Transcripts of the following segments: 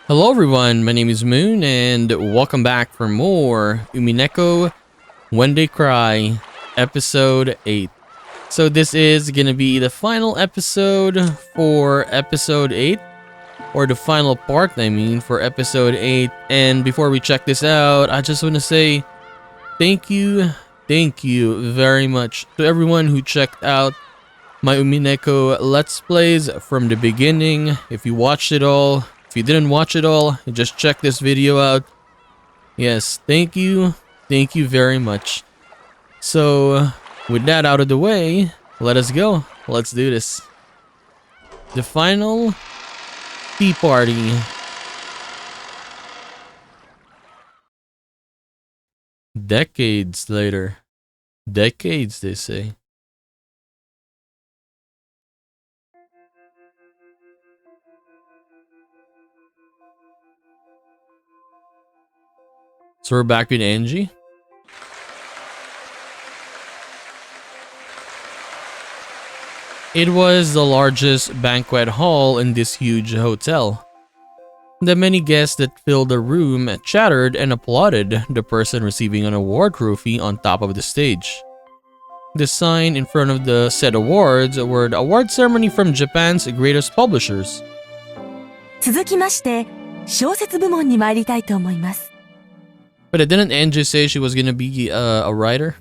Hello everyone, my name is Moon and welcome back for more Umineko When They Cry episode 8. So this is gonna be the final episode for episode 8, or the final part I mean for episode 8. And before we check this out, I just want to say thank you very much to everyone who checked out my Umineko Let's Plays from the beginning. If you watched it all, if you didn't watch it all, just check this video out. Yes, thank you very much. So, with that out of the way, let us go. Let's do this. The final tea party. Decades later. Decades, they say. So we're back with Angie. It was the largest banquet hall in this huge hotel. The many guests that filled the room chattered and applauded the person receiving an award trophy on top of the stage. The sign in front of the said awards were the award ceremony from Japan's greatest publishers. 続きまして、小説部門に参りたいと思います。 But didn't Angie say she was gonna be a writer?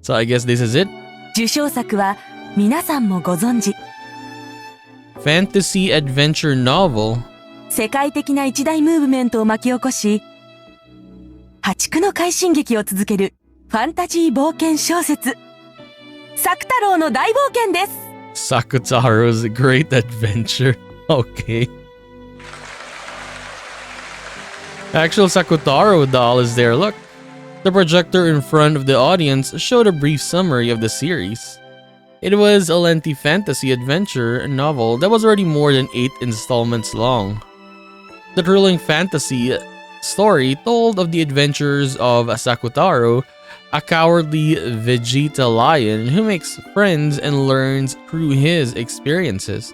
So I guess this is it. 受賞作は皆さんもご存知。 Fantasy adventure novel. 世界的な一大ムーブメントを巻き起こし、破竹の快進撃を続けるファンタジー冒険小説。作太郎の大冒険です。 Sakutaro's Great Adventure. Okay. Actual Sakutaro doll is there, look. The projector in front of the audience showed a brief summary of the series. It was a lengthy fantasy adventure novel that was already more than 8 installments long. The thrilling fantasy story told of the adventures of Sakutaro, a cowardly Vegeta lion who makes friends and learns through his experiences,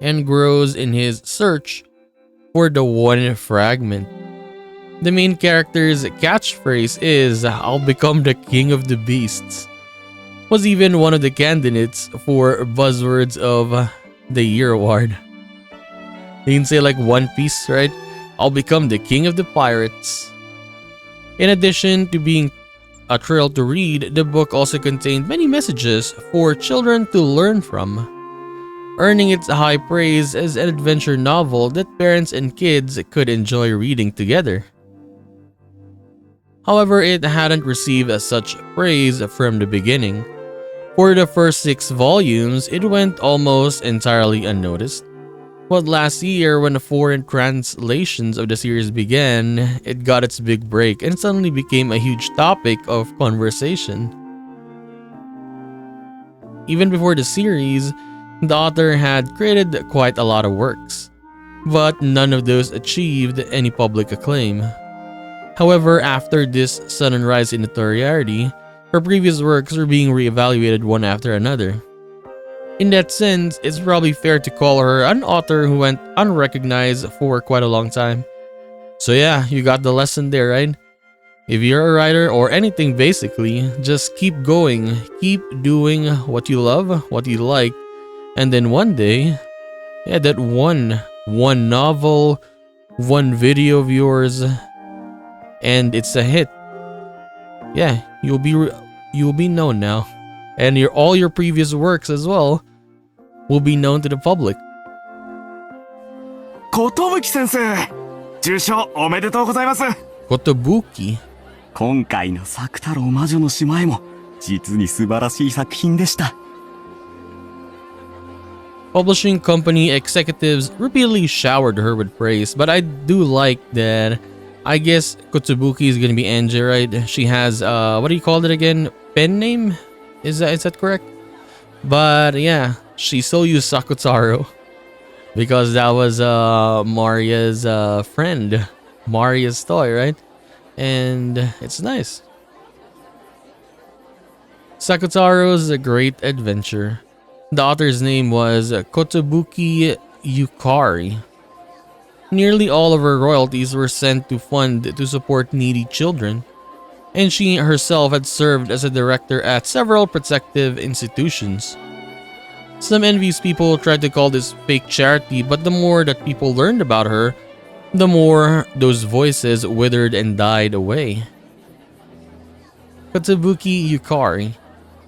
and grows in his search for the one fragment. The main character's catchphrase is, "I'll become the king of the beasts," was even one of the candidates for Buzzwords of the Year award. You can say like One Piece, right? "I'll become the king of the pirates." In addition to being a thrill to read, the book also contained many messages for children to learn from, earning its high praise as an adventure novel that parents and kids could enjoy reading together. However, it hadn't received such praise from the beginning. For the first 6 volumes, it went almost entirely unnoticed. But last year, when the foreign translations of the series began, it got its big break and suddenly became a huge topic of conversation. Even before the series, the author had created quite a lot of works, but none of those achieved any public acclaim. However, after this sudden rise in notoriety, her previous works were being reevaluated one after another. In that sense, it's probably fair to call her an author who went unrecognized for quite a long time. So yeah, you got the lesson there, right? If you're a writer or anything basically, just keep going, keep doing what you love, what you like, and then one day, yeah, that one novel, one video of yours, and it's a hit. Yeah, you'll be known now, and all your previous works as well will be known to the public. 寿先生、受賞おめでとうございます。Kotobuki. 今回の作太郎魔女の島へも実に素晴らしい作品でした。Publishing company executives repeatedly showered her with praise, but I do like that. I guess Kotobuki is gonna be Angie, right? She has what do you call it again? Pen name? Is that correct? But yeah, she still used Sakutaro because that was Maria's friend, Maria's toy, right? And it's nice. Sakutaro's Great Adventure. The author's name was Kotobuki Yukari. Nearly all of her royalties were sent to fund to support needy children, and she herself had served as a director at several protective institutions. Some envious people tried to call this fake charity, but the more that people learned about her, the more those voices withered and died away. Katsubuki Yukari.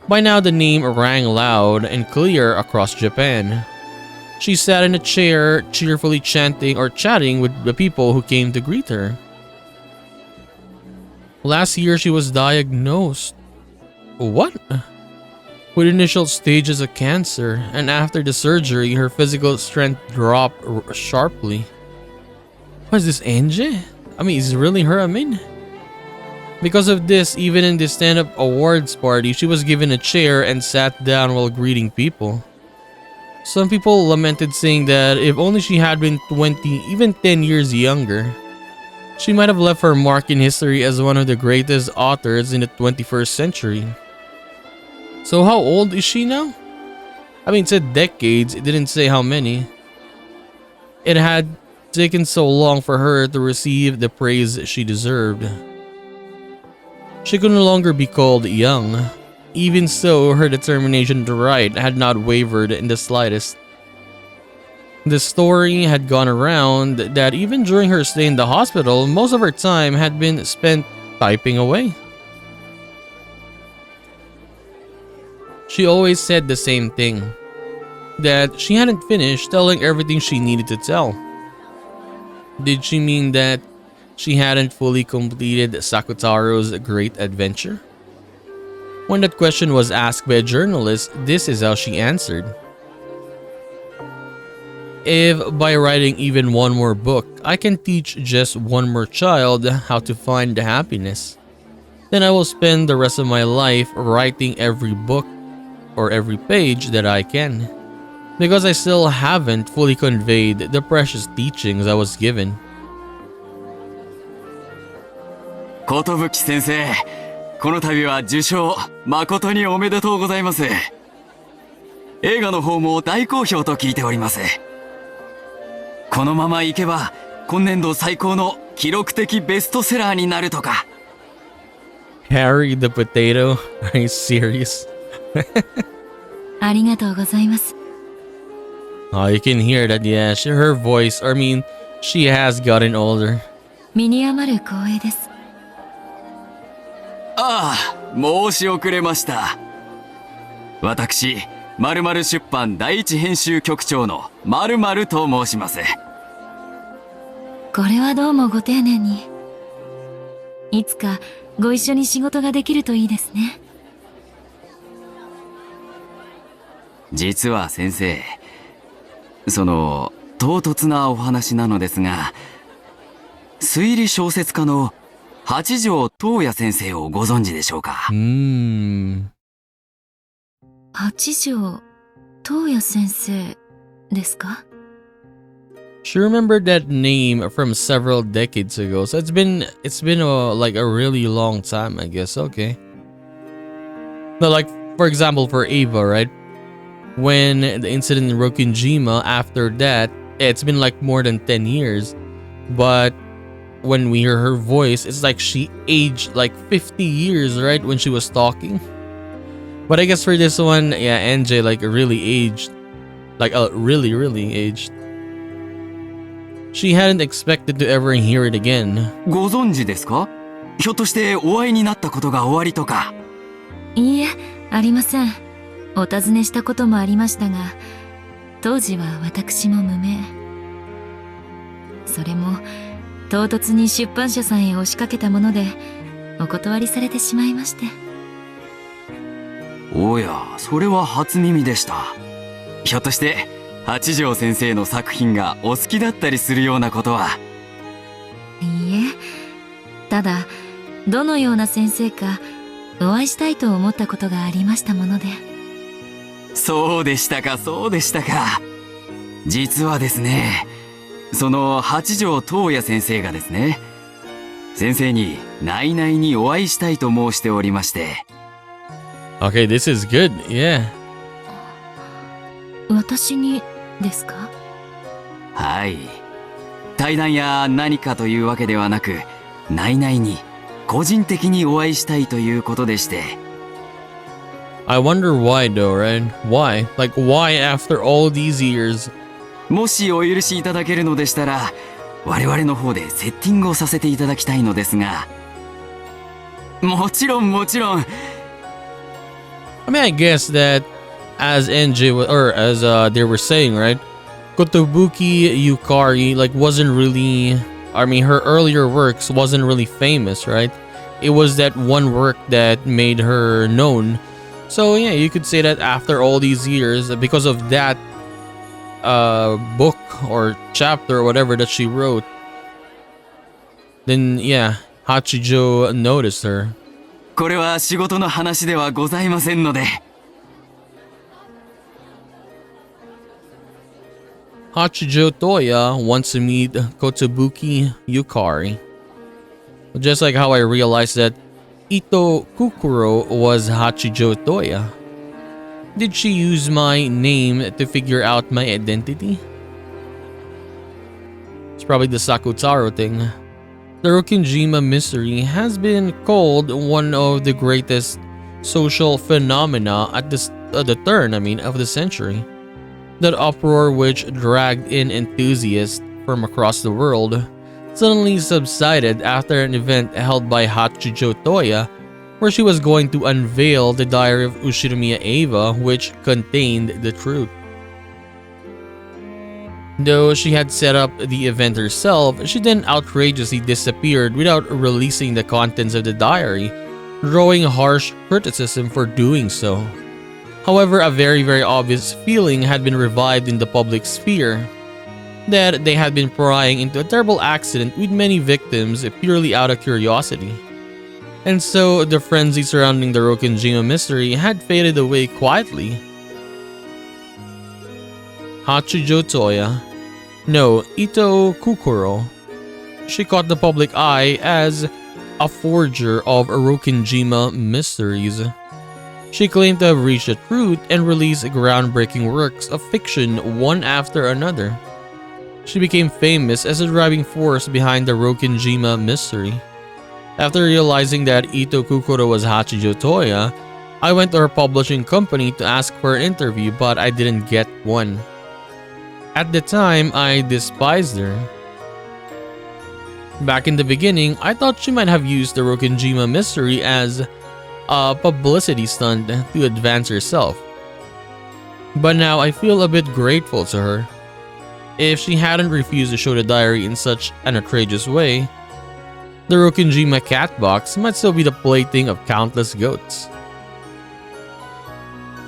By now the name rang loud and clear across Japan. She sat in a chair, cheerfully chanting or chatting with the people who came to greet her. Last year she was diagnosed. What? With initial stages of cancer, and after the surgery, her physical strength dropped sharply. What is this, Angie? I mean, is it really her? I mean, because of this, even in the stand-up awards party, she was given a chair and sat down while greeting people. Some people lamented, saying that if only she had been 20, even 10 years younger, she might have left her mark in history as one of the greatest authors in the 21st century. So how old is she now? I mean, it said decades, it didn't say how many. It had taken so long for her to receive the praise she deserved. She could no longer be called young. Even so, her determination to write had not wavered in the slightest. The story had gone around that even during her stay in the hospital, most of her time had been spent typing away. She always said the same thing, that she hadn't finished telling everything she needed to tell. Did she mean that she hadn't fully completed Sakutaro's great adventure? When that question was asked by a journalist, this is how she answered. If by writing even one more book, I can teach just one more child how to find happiness, then I will spend the rest of my life writing every book or every page that I can, because I still haven't fully conveyed the precious teachings I was given. 寿先生、この度は受賞誠におめでとうございます。映画の方も大好評と聞いております。このままいけば今年度最高の記録的ベストセラーになるとか。Harry the Potato? Are you serious? ありがとうございます。Oh, you can hear that, yeah. Her voice, I mean, she has gotten older. 身に余る光栄です。ああ、申し遅れました。私、〇〇出版第一編集局長の〇〇と申します。これはどうもご丁寧に。いつかご一緒に仕事ができるといいですね。実は先生、唐突なお話なのですが、推理小説家の八条東也先生をご存知でしょうか？八条東也先生ですか？ She remembered that name from several decades ago, so it's been like a really long time, I guess. Okay. No, like for example, for Ava, right? When the incident in Rokinjima, after that, it's been like more than 10 years. But when we hear her voice, it's like she aged like 50 years, right? When she was talking. But I guess for this one, yeah, NJ like really aged. Like really, really aged. She hadn't expected to ever hear it again. ご存知ですか？ひょっとしてお会いになったことがおありとか？いいえ、ありません。お尋ねしたこともありましたが、当時は私も無名。それも唐突に出版社さんへ押しかけたもので、お断りされてしまいまして。おや、それは初耳でした。ひょっとして八条先生の作品がお好きだったりするようなことは？いいえ、ただどのような先生かお会いしたいと思ったことがありましたもので。そうでしたか、そうでしたか。実はですね、その八条東也先生がですね、先生に内々にお会いしたいと申しておりまして。Okay, this is good, yeah. 私にですか？はい。対談や何かというわけではなく、内々に個人的にお会いしたいということでして。I wonder why though, right? Why? Like why after all these years? もしお許しいただけるのでしたら、我々の方でセッティングをさせていただきたいのですが。もちろんもちろん。I mean, I guess that as they were saying, right? Kotobuki Yukari like wasn't really, I mean, her earlier works wasn't really famous, right? It was that one work that made her known. So yeah, you could say that after all these years, because of that book or chapter or whatever that she wrote, then yeah, Hachijo noticed her. これは仕事の話ではございませんので。Hachijo Toya wants to meet Kotobuki Yukari. Just like how I realized that Ito Kukuro was Hachijo Toya. Did she use my name to figure out my identity? It's probably the Sakutaro thing. The Rokinjima mystery has been called one of the greatest social phenomena at the turn, of the century. That uproar which dragged in enthusiasts from across the world suddenly subsided after an event held by Hachijo Toya, where she was going to unveil the diary of Ushinomiya Eva, which contained the truth. Though she had set up the event herself, she then outrageously disappeared without releasing the contents of the diary, drawing harsh criticism for doing so. However, a very obvious feeling had been revived in the public sphere, that they had been prying into a terrible accident with many victims purely out of curiosity. And so, the frenzy surrounding the Rokinjima mystery had faded away quietly. Hachijo Toya, no, Ito Kukuro. She caught the public eye as a forger of Rokinjima mysteries. She claimed to have reached the truth and released groundbreaking works of fiction one after another. She became famous as a driving force behind the Rokinjima mystery. After realizing that Ito Kukuro was Hachijo Toya, I went to her publishing company to ask for an interview, but I didn't get one. At the time, I despised her. Back in the beginning, I thought she might have used the Rokinjima mystery as a publicity stunt to advance herself. But now I feel a bit grateful to her. If she hadn't refused to show the diary in such an outrageous way, the Rokinjima cat box might still be the plaything of countless goats.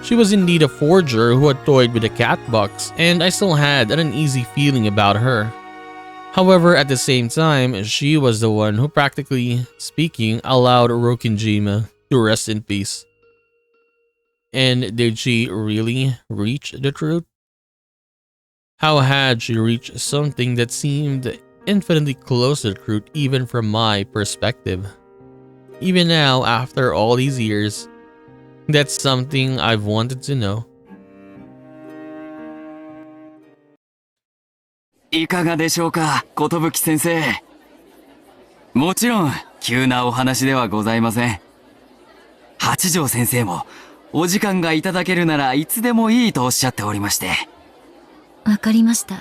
She was indeed a forger who had toyed with the cat box, and I still had an uneasy feeling about her. However, at the same time, she was the one who, practically speaking, allowed Rokinjima to rest in peace. And did she really reach the truth? How had she reached something that seemed infinitely close to the truth even from my perspective? Even now, after all these years, that's something I've wanted to know. いかがでしょうか、寿先生。もちろん、急なお話ではございません。八条先生も、お時間がいただけるならいつでもいいとおっしゃっておりまして。わかりました。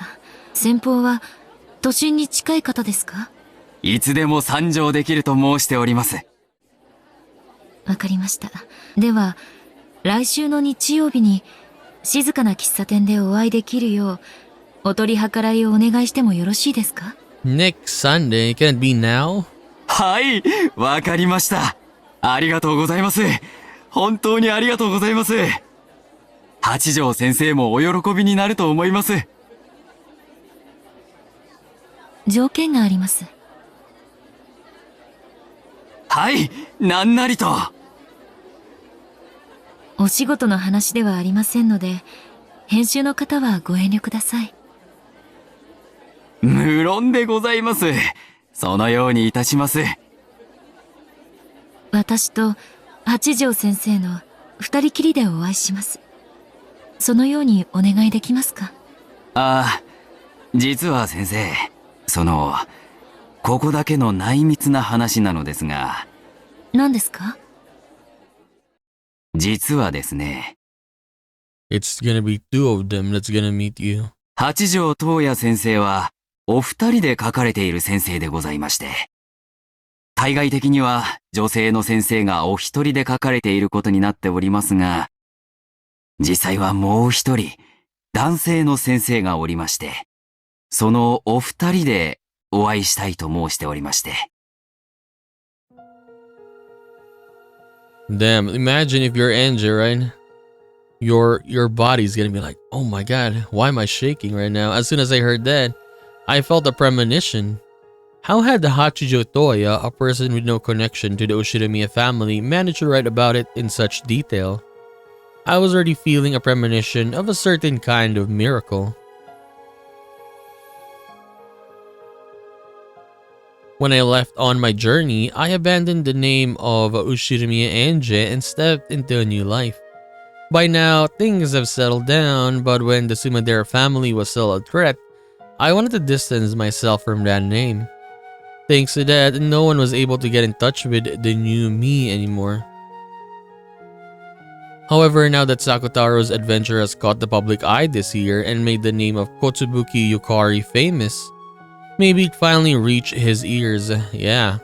先方は、都心に近い方ですか？いつでも参上できると申しております。わかりました。では、来週の日曜日に、静かな喫茶店でお会いできるよう、お取り計らいをお願いしてもよろしいですか？ Next Sunday, can it be now? はい、わかりました。ありがとうございます。本当にありがとうございます。八条先生もお喜びになると思います。条件があります。はい、なんなりと。お仕事の話ではありませんので、編集の方はご遠慮ください。無論でございます。そのようにいたします。私と八条先生の二人きりでお会いします。そのようにお願いできますか？ああ、実は先生、ここだけの内密な話なのですが、何ですか？実はですね、It's gonna be two of them that's gonna meet you. 八条東也先生は、お二人で書かれている先生でございまして、対外的には女性の先生がお一人で書かれていることになっておりますが、実際はもう一人、男性の先生がおりまして、そのお二人でお会いしたいと申しておりまして。Damn, imagine if you're Angie, right? Your body's gonna be like, oh my god, why am I shaking right now? As soon as I heard that, I felt a premonition. How had the Hachijo Toya, a person with no connection to the Ushiramiya family, managed to write about it in such detail? I was already feeling a premonition of a certain kind of miracle. When I left on my journey, I abandoned the name of Ushiramiya Anje and stepped into a new life. By now, things have settled down, but when the Sumadera family was still a threat, I wanted to distance myself from that name. Thanks to that, no one was able to get in touch with the new me anymore. However, now that Sakutaro's adventure has caught the public eye this year and made the name of Kotsubuki Yukari famous, maybe it finally reached his ears, yeah.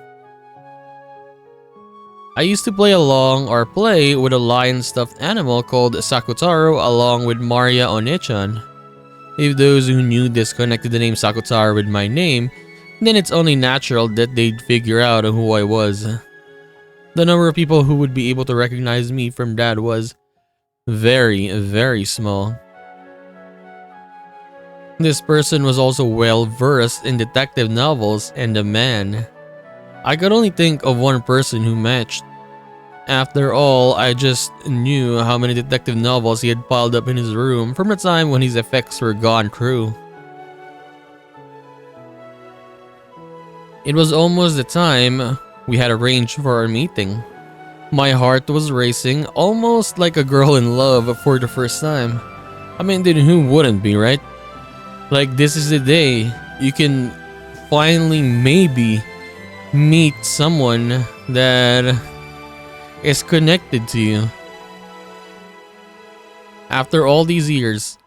I used to play with a lion stuffed animal called Sakutaro along with Maria Onechan. If those who knew this connected the name Sakutaro with my name, then it's only natural that they'd figure out who I was. The number of people who would be able to recognize me from that was very, very small. This person was also well versed in detective novels and a man. I could only think of one person who matched. After all, I just knew how many detective novels he had piled up in his room from the time when his effects were gone through. It was almost the time we had arranged for our meeting. My heart was racing, almost like a girl in love for the first time. I mean, then who wouldn't be, right? Like, this is the day you can finally maybe meet someone that is connected to you. After all these years,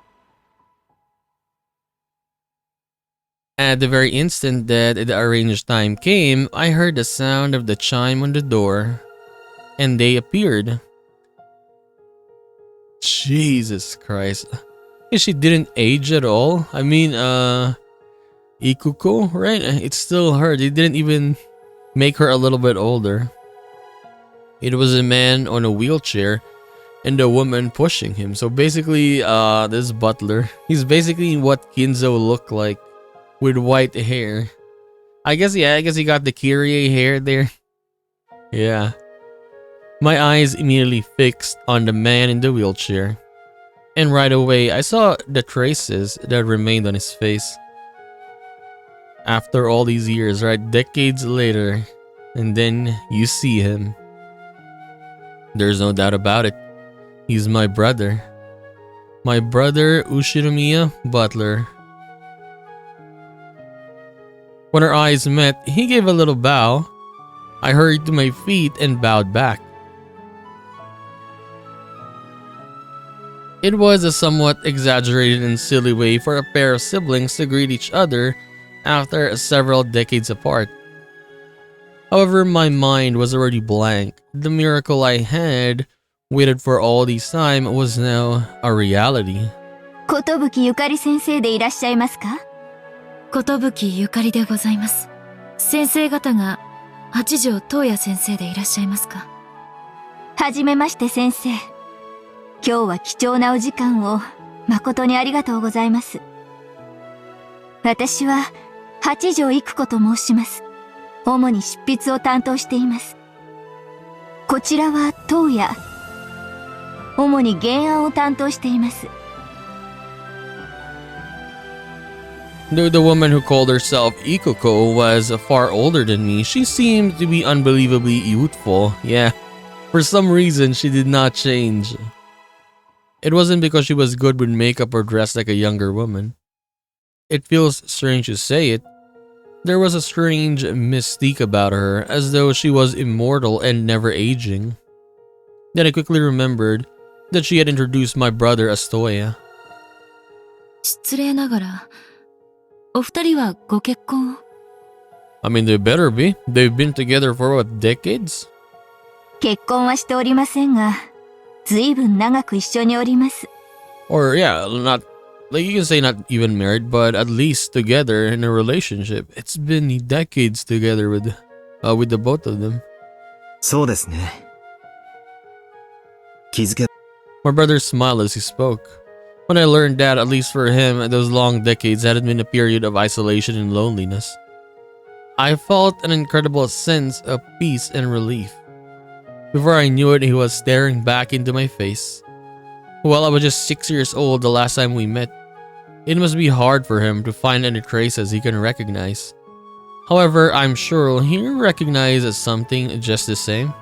at the very instant that the arranged time came, I heard the sound of the chime on the door, and they appeared. Jesus Christ. She didn't age at all. I mean, Ikuko, right? It's still her. They didn't even make her a little bit older. It was a man on a wheelchair and a woman pushing him. So basically, this butler, he's basically what Kinzo looked like with white hair. I guess he got the Kyrie hair there. Yeah. My eyes immediately fixed on the man in the wheelchair. And right away, I saw the traces that remained on his face. After all these years, right? Decades later, and then you see him. There's no doubt about it. He's my brother. My brother Ushiramiya Butler. When our eyes met, he gave a little bow. I hurried to my feet and bowed back. It was a somewhat exaggerated and silly way for a pair of siblings to greet each other after several decades apart. However, my mind was already blank. The miracle I had waited for all this time was now a reality. 寿ゆかり先生でいらっしゃいますか？寿ゆかりでございます。先生方が八条東也先生でいらっしゃいますか？はじめまして先生。今日は貴重なお時間を誠にありがとうございます。私は八条育子と申します。主に執筆を担当しています。こちらは東也。主に原案を担当しています。Though the woman who called herself Ikoko was far older than me, she seemed to be unbelievably youthful. Yeah, for some reason she did not change. It wasn't because she was good with makeup or dressed like a younger woman. It feels strange to say it, There was a strange mystique about her, as though she was immortal and never aging. Then I quickly remembered that she had introduced my brother as Toya. 失礼ながら、お二人はご結婚を？ I mean, they better be. They've been together for what, decades? 結婚はしておりませんが、ずいぶん長く一緒におります。Or yeah, not like you can say not even married, but at least together in a relationship. It's been decades together with the both of them. そうですね。気づけ My brother smiled as he spoke. When I learned that, at least for him, those long decades hadn't been a period of isolation and loneliness. I felt an incredible sense of peace and relief. Before I knew it, he was staring back into my face. Well, I was just 6 years old the last time we met. It must be hard for him to find any traces he can recognize. However, I'm sure he recognizes something just the same.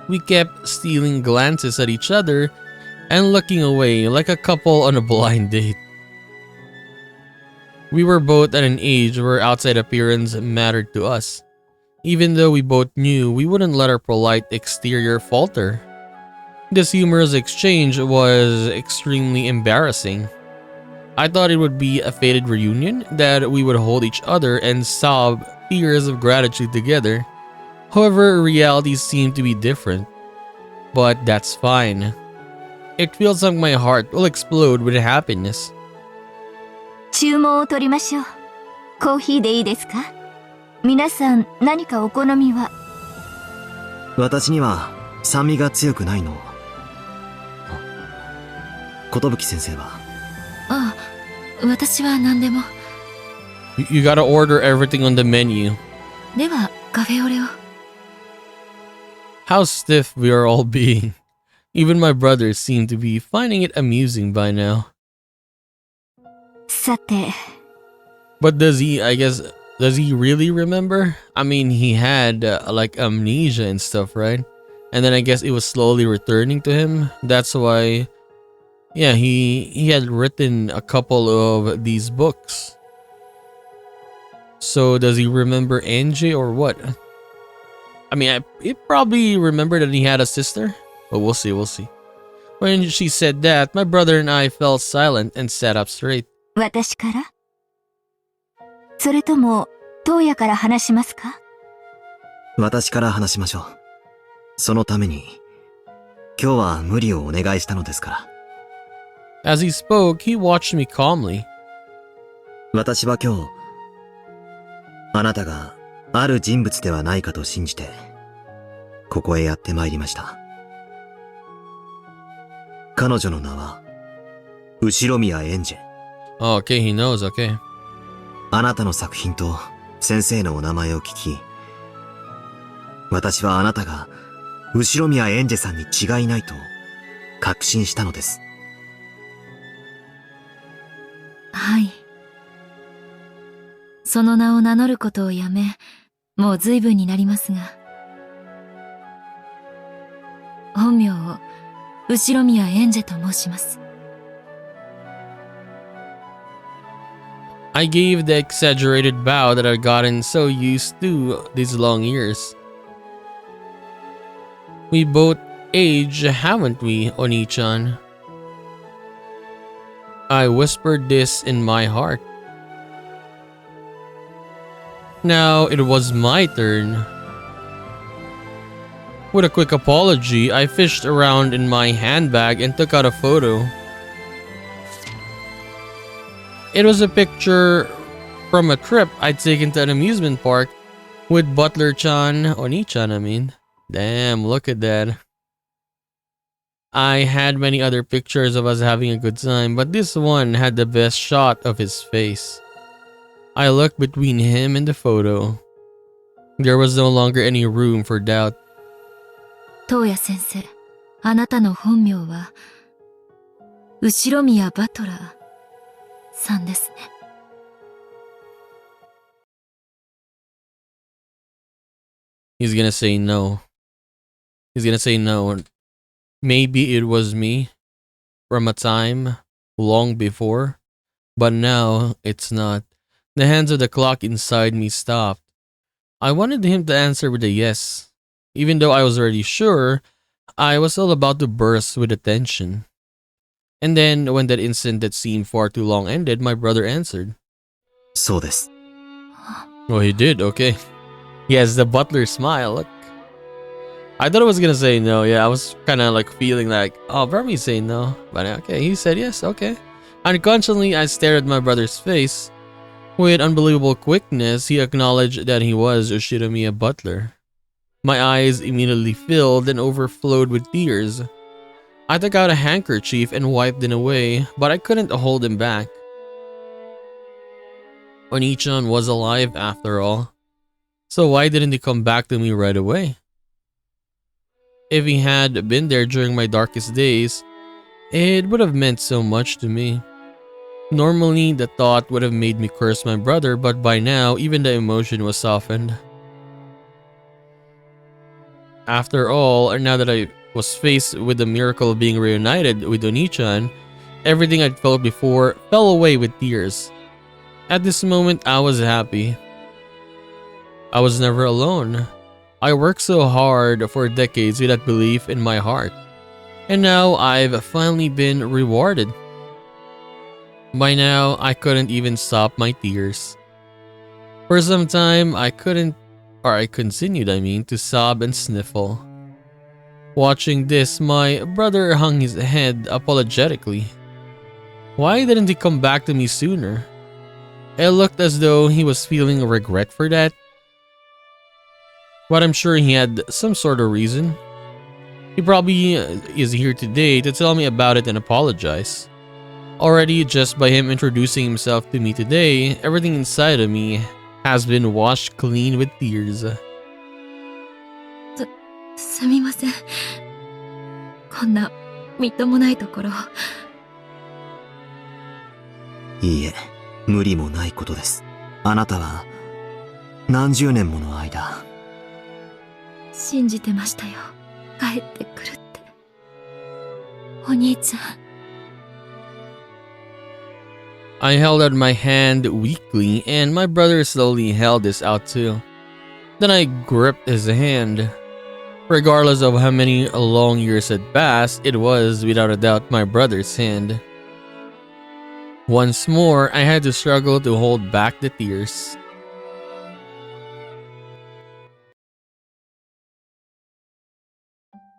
We kept stealing glances at each other and looking away like a couple on a blind date. We were both at an age where outside appearance mattered to us, even though we both knew we wouldn't let our polite exterior falter. This humorous exchange was extremely embarrassing. I thought it would be a fated reunion, that we would hold each other and sob tears of gratitude together. However, reality seemed to be different. But that's fine. It feels like my heart will explode with happiness. 注文を取りましょう。コーヒーでいいですか？皆さん何かお好みは？私には酸味が強くないの。寿先生は？ああ、私は何でも。You gotta order everything on the menu. では、カフェオレを。How stiff we are all being. Even my brothers seem to be finding it amusing by now. さて。But does he really remember? I mean, he had like amnesia and stuff, right? And then I guess it was slowly returning to him. That's why, yeah, he had written a couple of these books. So does he remember Angie or what? I mean, he probably remembered that he had a sister, but we'll see. When she said that, my brother and I fell silent and sat up straight. 私から？それとも、東野から話しますか？私から話しましょう。そのために、今日は無理をお願いしたのですから。As he spoke, he watched me calmly. 私は今日、あなたがある人物ではないかと信じて、ここへやってまいりました。彼女の名は、後宮エンジェ。Oh, okay, he knows, okay. あなたの作品と先生のお名前を聞き、私はあなたが後宮エンジェさんに違いないと確信したのです。はい。その名を名乗ることをやめ、もう随分になりますが。本名を後宮エンジェと申します。I gave the exaggerated bow that I'd gotten so used to these long years. We both age, haven't we, Oni-chan? I whispered this in my heart. Now it was my turn. With a quick apology, I fished around in my handbag and took out a photo. It was a picture from a trip I'd taken to an amusement park with Butler-chan, Oni-chan I mean. Damn, look at that. I had many other pictures of us having a good time, but this one had the best shot of his face. I looked between him and the photo. There was no longer any room for doubt. 東野先生、あなたの本名は、後宮バトラーさんですね。He's gonna say no. He's gonna say no. Maybe it was me from a time long before, but now it's not. The hands of the clock inside me stopped. I wanted him to answer with a yes, even though I was already sure. I was all about to burst with attention. And then, when that instant that seemed far too long ended, my brother answered. そうです。 Oh, he did, okay. He has the butler smile, look. I thought I was gonna say no, yeah, I was kinda like feeling like, oh, probably say no. But okay, he said yes, okay. Unconsciously, I stared at my brother's face. With unbelievable quickness, he acknowledged that he was Ushiromiya Butler. My eyes immediately filled and overflowed with tears. I took out a handkerchief and wiped it away, but I couldn't hold him back. Oni-chan was alive after all. So why didn't he come back to me right away? If he had been there during my darkest days, it would have meant so much to me. Normally, the thought would have made me curse my brother, but by now, even the emotion was softened. After all, and now that I was faced with the miracle of being reunited with Oni-chan, everything I'd felt before fell away with tears. At this moment, I was happy. I was never alone. I worked so hard for decades with that belief in my heart. And now I've finally been rewarded. By now, I couldn't even stop my tears. For some time, I continued, to sob and sniffle. Watching this, my brother hung his head apologetically. Why didn't he come back to me sooner? It looked as though he was feeling regret for that. But I'm sure he had some sort of reason. He probably is here today to tell me about it and apologize. Already, just by him introducing himself to me today, everything inside of me has been washed clean with tears. すみません。こんなみっともないところ。いいえ、無理もないことです。あなたは何十年もの間。信じてましたよ。帰ってくるって。お兄ちゃん。I held out my hand weakly, and my brother slowly held his out too. Then I gripped his hand. Regardless of how many long years had passed, it was without a doubt my brother's hand. Once more, I had to struggle to hold back the tears.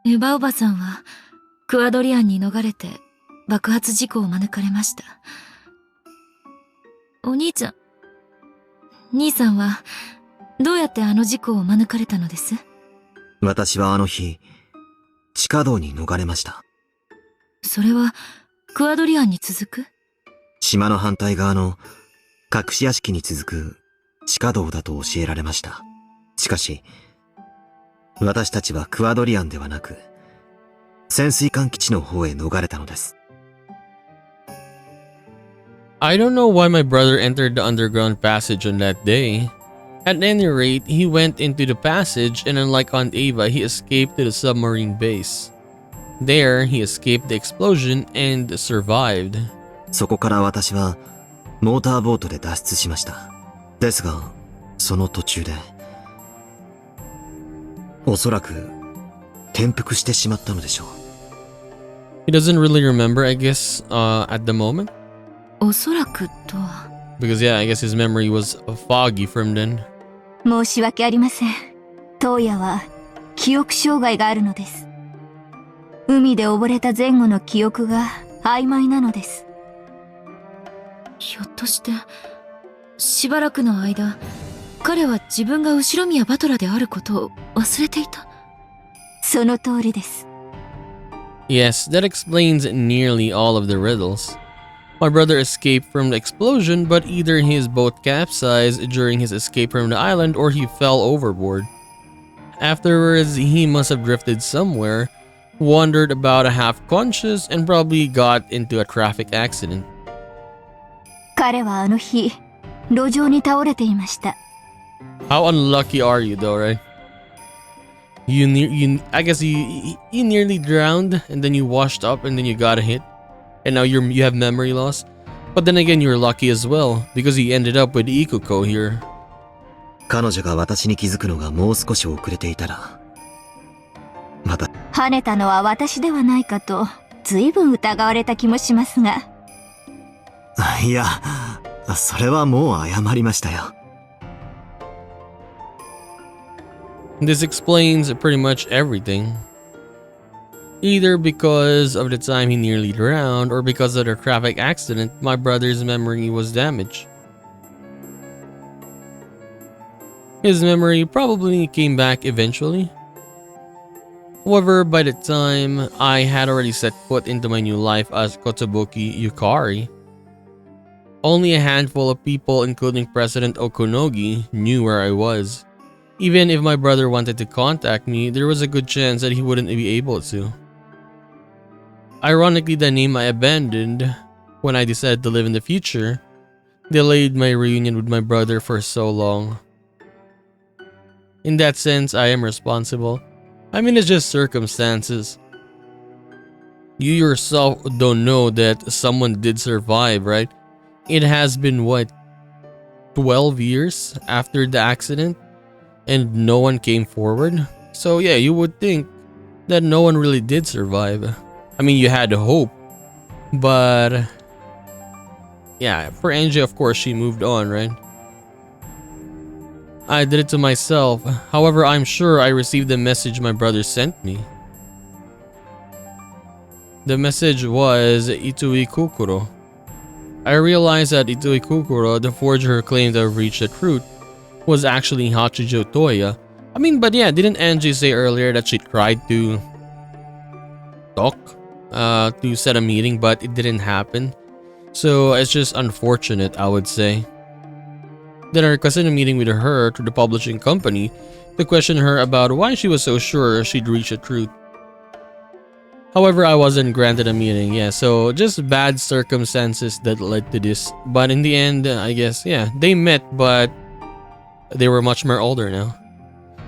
Ubaおばさんはクアドリアンに逃れて爆発事故を免れました。お兄ちゃん、兄さんはどうやってあの事故を免れたのです？私はあの日、地下道に逃れました。それはクアドリアンに続く？島の反対側の隠し屋敷に続く地下道だと教えられました。しかし、私たちはクアドリアンではなく、潜水艦基地の方へ逃れたのです。I don't know why my brother entered the underground passage on that day. At any rate, he went into the passage and unlike Aunt Ava, he escaped to the submarine base. There, he escaped the explosion and survived. そこから私はモーターボートで脱出しました。ですが、その途中で、おそらく転覆してしまったのでしょう。He doesn't really remember, I guess, at the moment. おそらくとは。Because yeah, I guess his memory was foggy from then. 申し訳ありません。トウヤは記憶障害があるのです。海で溺れた前後の記憶が曖昧なのです。ひょっとしてしばらくの間、彼は自分が後宮バトラであることを忘れていた？その通りです。Yes, that explains nearly all of the riddles. My brother escaped from the explosion, but either his boat capsized during his escape from the island or he fell overboard. Afterwards, he must have drifted somewhere, wandered about half-conscious, and probably got into a traffic accident. 彼はあの日、路上に倒れていました。How unlucky are you though, right? I guess you nearly drowned and then you washed up and then you got hit and now you have memory loss. But then again, you're lucky as well, because he ended up with Ikuko here. 彼女が私に気づくのがもう少し遅れていたら、また、跳ねたのは私ではないかと、随分疑われた気もしますが。いや、それはもう謝りましたよ。This explains pretty much everything. Either because of the time he nearly drowned or because of the traffic accident, my brother's memory was damaged. His memory probably came back eventually. However, by the time I had already set foot into my new life as Kotobuki Yukari, only a handful of people, including President Okunogi, knew where I was. Even if my brother wanted to contact me, there was a good chance that he wouldn't be able to. Ironically, the name I abandoned when I decided to live in the future delayed my reunion with my brother for so long. In that sense, I am responsible. I mean, it's just circumstances. You yourself don't know that someone did survive, right? It has been what, 12 years after the accident and no one came forward? So yeah, you would think that no one really did survive. I mean, you had hope, but yeah, for Angie, of course, she moved on, right? I did it to myself. However, I'm sure I received the message my brother sent me. The message was Itui Kukuro. I realized that Itui Kukuro, the forger who claimed to have reached the truth, was actually Hachijo Toya. I mean, but yeah, didn't Angie say earlier that she tried to talk, to set a meeting, but it didn't happen? So it's just unfortunate, I would say. Then I requested a meeting with her to the publishing company to question her about why she was so sure she'd reach the truth. However, I wasn't granted a meeting, yeah, so just bad circumstances that led to this. But in the end, I guess, yeah, they met, but they were much more older now.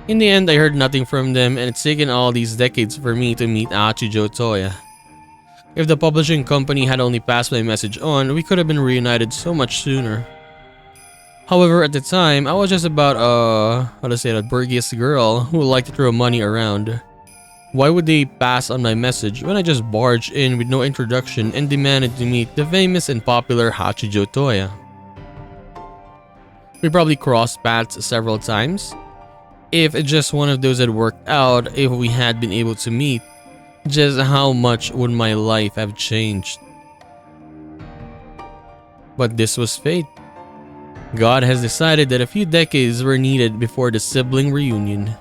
In the end, I heard nothing from them, and it's taken all these decades for me to meet Achijo Toya. If the publishing company had only passed my message on, we could have been reunited so much sooner. However, at the time, I was just about how to say that, burgess girl who liked to throw money around. Why would they pass on my message when I just barged in with no introduction and demanded to meet the famous and popular Hachijo Toya? We probably crossed paths several times. If just one of those had worked out, if we had been able to meet, just how much would my life have changed? But this was fate. God has decided that a few decades were needed before the sibling reunion.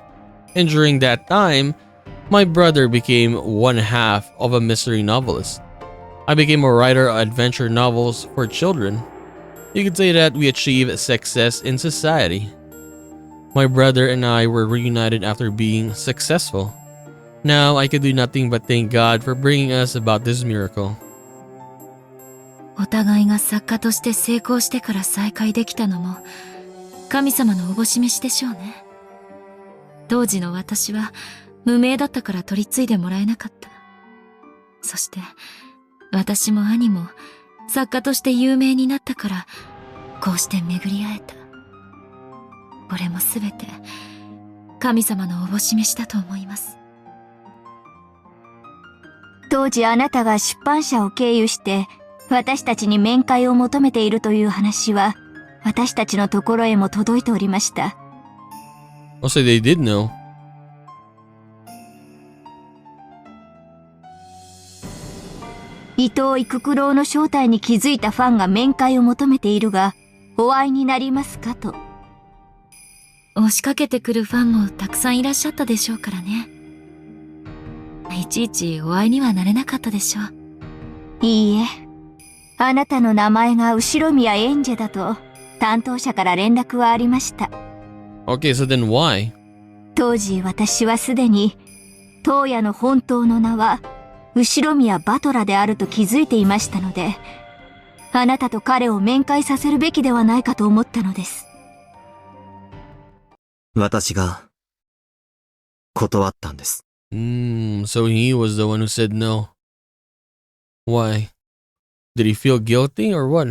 And during that time, my brother became one half of a mystery novelist. I became a writer of adventure novels for children. You could say that we achieved success in society. My brother and I were reunited after being successful. Now I could do nothing but thank God for bringing us about this miracle. お互いが作家として成功してから再会できたのも神様のおぼし召しでしょうね。当時の私は無名だったから取り継いでもらえなかった。そして私も兄も作家として有名になったからこうして巡り会えた。これもすべて神様のおぼし召しだと思います。当時あなたが出版社を経由して私たちに面会を求めているという話は私たちのところへも届いておりました。I'll say they did know. 伊藤育九郎の正体に気づいたファンが面会を求めているがお会いになりますかと。押しかけてくるファンもたくさんいらっしゃったでしょうからね。いちいちお会いにはなれなかったでしょう。いいえ、あなたの名前が後宮エンジェだと担当者から連絡はありました。Okay, so then why? 当時私はすでに当夜の本当の名は後宮バトラであると気づいていましたので、あなたと彼を面会させるべきではないかと思ったのです。私が断ったんです。So he was the one who said no. Why? Did he feel guilty or what?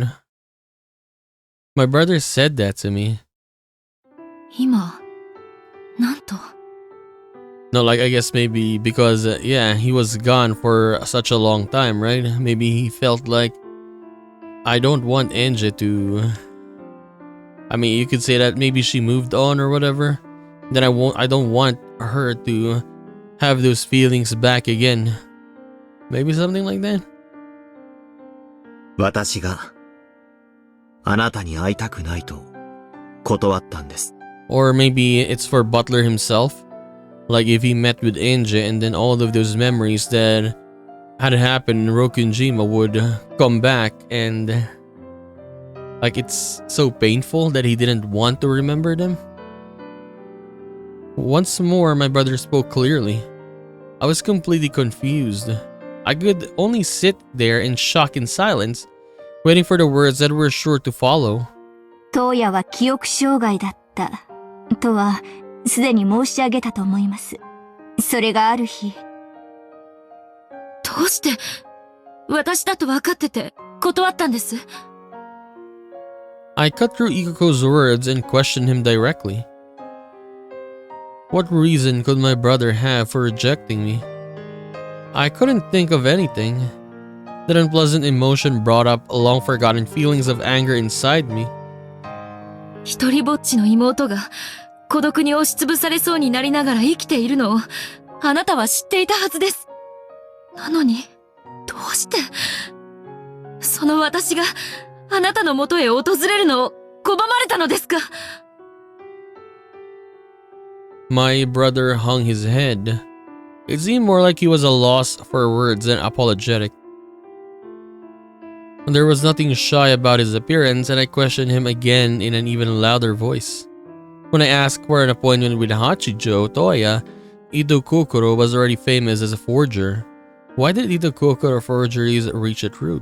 My brother said that to me. 今、なんと。No, like I guess maybe because, yeah, he was gone for such a long time, right? Maybe he felt like I don't want Angie to. I mean, you could say that maybe she moved on or whatever. Then I don't want her to have those feelings back again. Maybe something like that. 私があなたに会いたくないと断ったんです。Or maybe it's for Butler himself. Like if he met with Angie and then all of those memories that had happened in Rokunjima would come back and like it's so painful that he didn't want to remember them. Once more, my brother spoke clearly. I was completely confused. I could only sit there in shock and silence, waiting for the words that were sure to follow. 当夜は記憶障害だったとはすでに申し上げたと思います。それがある日、どうして私だと分かってて断ったんです？ I cut through Ikuko's words and questioned him directly. What reason could my brother have for rejecting me? I couldn't think of anything. That unpleasant emotion brought up long-forgotten feelings of anger inside me. 一人ぼっちの妹が孤独に押しつぶされそうになりながら生きているのをあなたは知っていたはずです。なのに、どうしてその私があなたの元へ訪れるのを拒まれたのですか？ My brother hung his head. It seemed more like he was a loss for words than apologetic. There was nothing shy about his appearance, and I questioned him again in an even louder voice. When I asked for an appointment with Hachijo Toya, Ito Kokoro was already famous as a forger. Why did Ito Kokoro forgeries reach its root?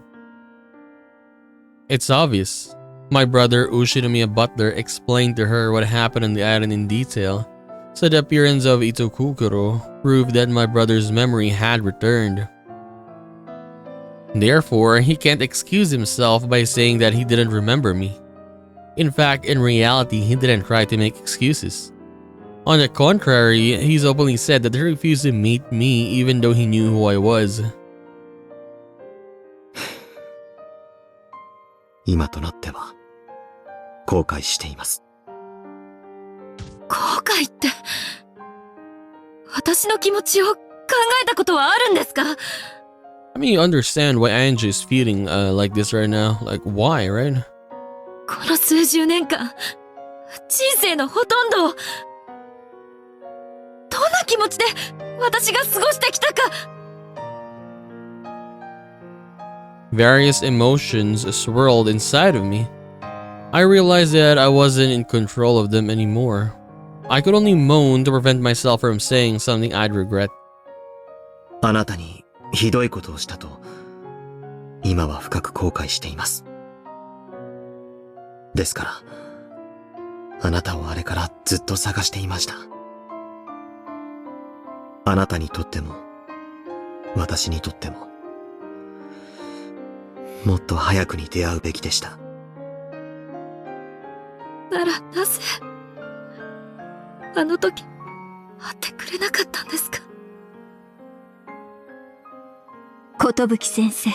It's obvious. My brother Ushinomiya Butler explained to her what happened on the island in detail, so the appearance of Ito Kokoro proved that my brother's memory had returned. Therefore, he can't excuse himself by saying that he didn't remember me. In fact, in reality, he didn't try to make excuses. On the contrary, he's openly said that he refused to meet me even though he knew who I was. 今となっては後悔しています。後悔って、私の気持ちを考えたことはあるんですか？ I mean, you understand why Angie is feeling like this right now. Like, why, right? この数十年間、人生のほとんどを、どんな気持ちで私が過ごしてきたか。Various emotions swirled inside of me. I realized that I wasn't in control of them anymore. I could only moan to prevent myself from saying something I'd regret. あなたにひどいことをしたと今は深く後悔しています。ですからあなたをあれからずっと探していました。あなたにとっても私にとってももっと早くに出会うべきでした。ならなぜあの時会ってくれなかったんですか？寿先生、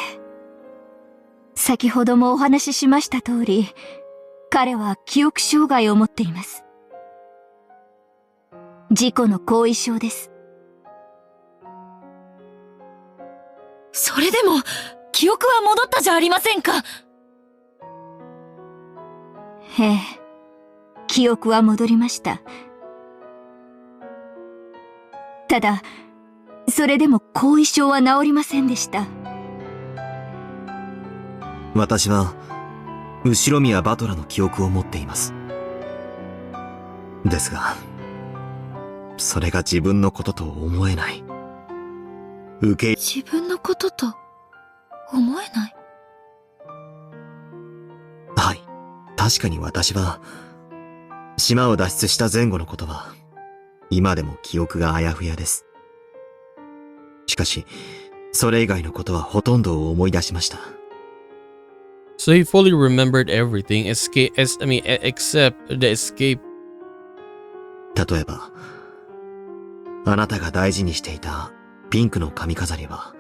先ほどもお話ししました通り、彼は記憶障害を持っています。事故の後遺症です。それでも記憶は戻ったじゃありませんか。ええ、記憶は戻りました。ただ、それでも後遺症は治りませんでした。私は後宮バトラの記憶を持っています。ですがそれが自分のことと思えない。自分のことと思えない。はい、確かに私は島を脱出した前後のことは今でも記憶があやふやです。しかしそれ以外のことはほとんどを思い出しました。So he fully remembered everything, except the escape. 例えば、あなたが大事にしていたピンクの髪飾りは、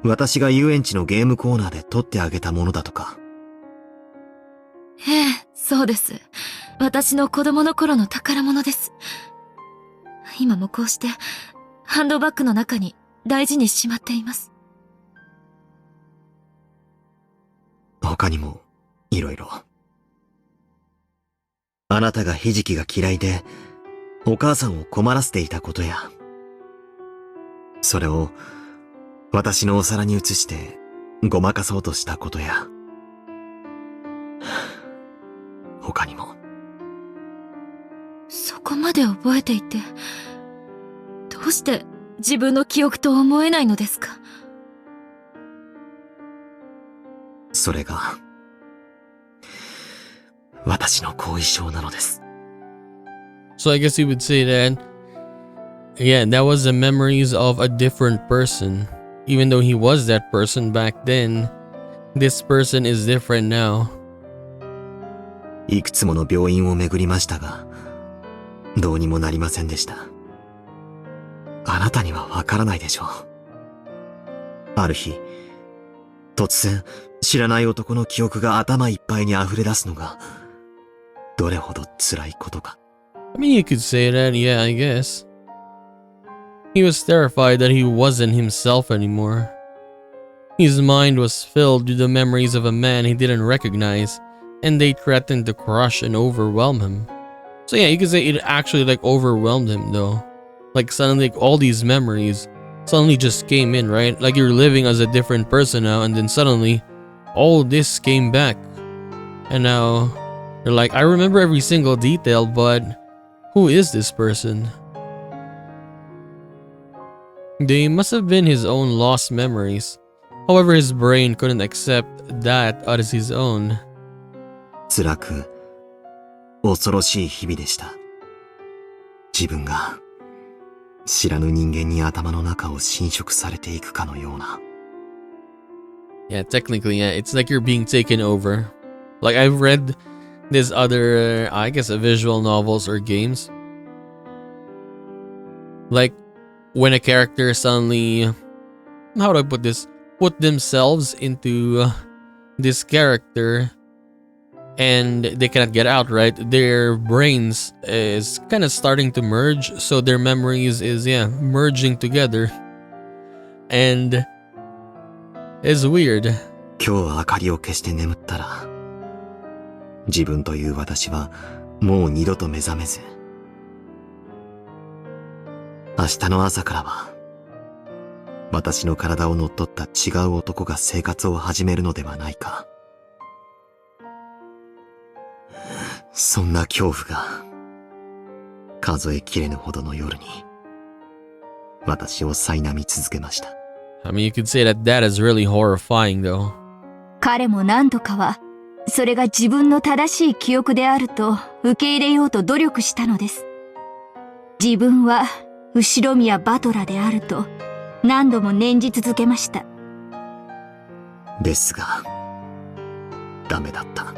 私が遊園地のゲームコーナーで取ってあげたものだとか。ええ、そうです。私の子供の頃の宝物です。今もこうしてハンドバッグの中に大事にしまっています。他にも、いろいろ。あなたがひじきが嫌いで、お母さんを困らせていたことや、それを私のお皿に移してごまかそうとしたことや、他にも。そこまで覚えていて、どうして自分の記憶と思えないのですか？それが、私の後遺症なのです。So I guess you would say that, yeah, that was the memories of a different person. Even though he was that person back then, this person is different now. いくつもの病院を巡りましたが、どうにもなりませんでした。あなたにはわからないでしょう。ある日、突然、知らない男の記憶が頭いっぱいに溢れ出すのが、どれほど辛いことか。I mean, you could say that, yeah, I guess. He was terrified that he wasn't himself anymore. His mind was filled with the memories of a man he didn't recognize, and they threatened to crush and overwhelm him. So yeah, you could say it actually like overwhelmed him though. Like suddenly like, all these memories suddenly just came in, right? Like you're living as a different person now, and then suddenly all this came back. And now you're like, I remember every single detail, but who is this person? They must have been his own lost memories. However, his brain couldn't accept that as his own. 辛く、恐ろしい日々でした。自分が、知らぬ人間に頭の中を侵食されていくかのような。Yeah, technically, yeah, it's like you're being taken over. Like I've read this other, I guess, visual novels or games. Like when a character suddenly, how do I put this? Put themselves into this character and they cannot get out, right? Their brains is kind of starting to merge, so their memories is, yeah, merging together. And it's weird. 今日明かりを消して眠ったら、自分という私はもう二度と目覚めず、明日の朝からは、私の体を乗っ取った違う男が生活を始めるのではないか。そんな恐怖が、数えきれぬほどの夜に、私を苛み続けました。I mean, you could say that that is really horrifying, though. 彼も何度かは、それが自分の正しい記憶であると受け入れようと努力したのです。自分は後宮バトラであると何度も念じ続けました。ですが、ダメだった。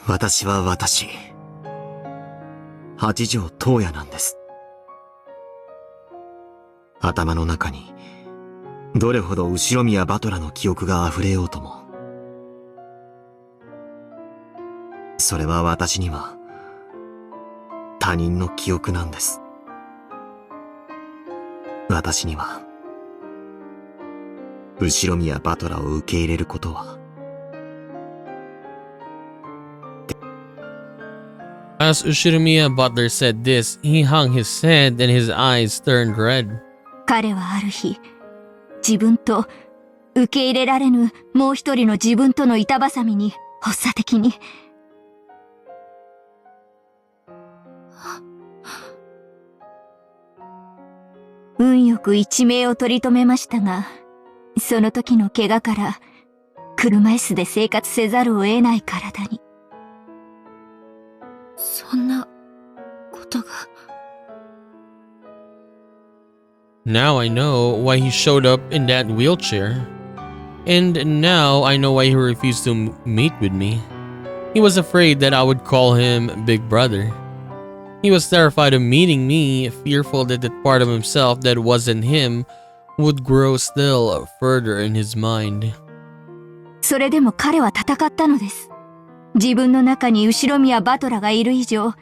私は私、八条東也なんです。頭の中に、どれほど後宮バトラの記憶が溢れようとも。それは私には、他人の記憶なんです。私には、後宮バトラを受け入れることは、As Ushirimiya Butler said this, he hung his head and his eyes turned red. 彼はある日、自分と受け入れられぬもう一人の自分との板挟みに発作的に、運よく一命を取り留めましたが、その時の怪我から車椅子で生活せざるを得ない体に。そんなことが。Now I know why he showed up in that wheelchair. And now I know why he refused to meet with me. He was afraid that I would call him Big Brother. He was terrified of meeting me, fearful that that part of himself that wasn't him would grow still further in his mind. それでも彼は戦ったのです。自分の中に後宮バトラがいる以上、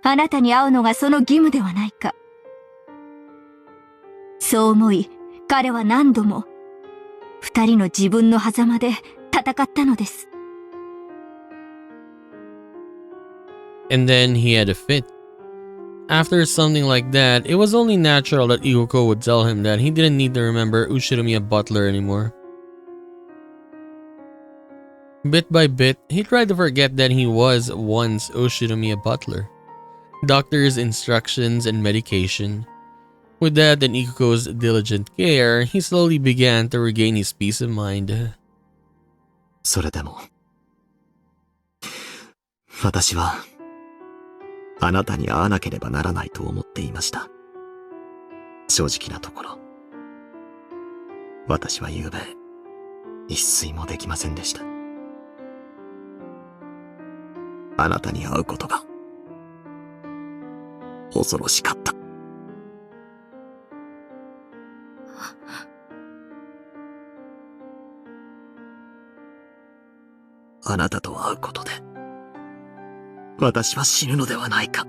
あなたに会うのがその義務ではないか。そう思い、彼は何度も、二人の自分の狭間で戦ったのです。And then he had a fit. After something like that, it was only natural that Ikuko would tell him that he didn't need to remember Ushinomiya Butler anymore. Bit by bit, he tried to forget that he was once Ushinomiya Butler. Doctors' instructions and medication. With that and Ikuko's diligent care, he slowly began to regain his peace of mind. それでも、私は、あなたに会わなければならないと思っていました。正直なところ、私は昨べ、一睡もできませんでした。あなたに会うことが、恐ろしかった。あなたと会うことで、私は死ぬのではないか。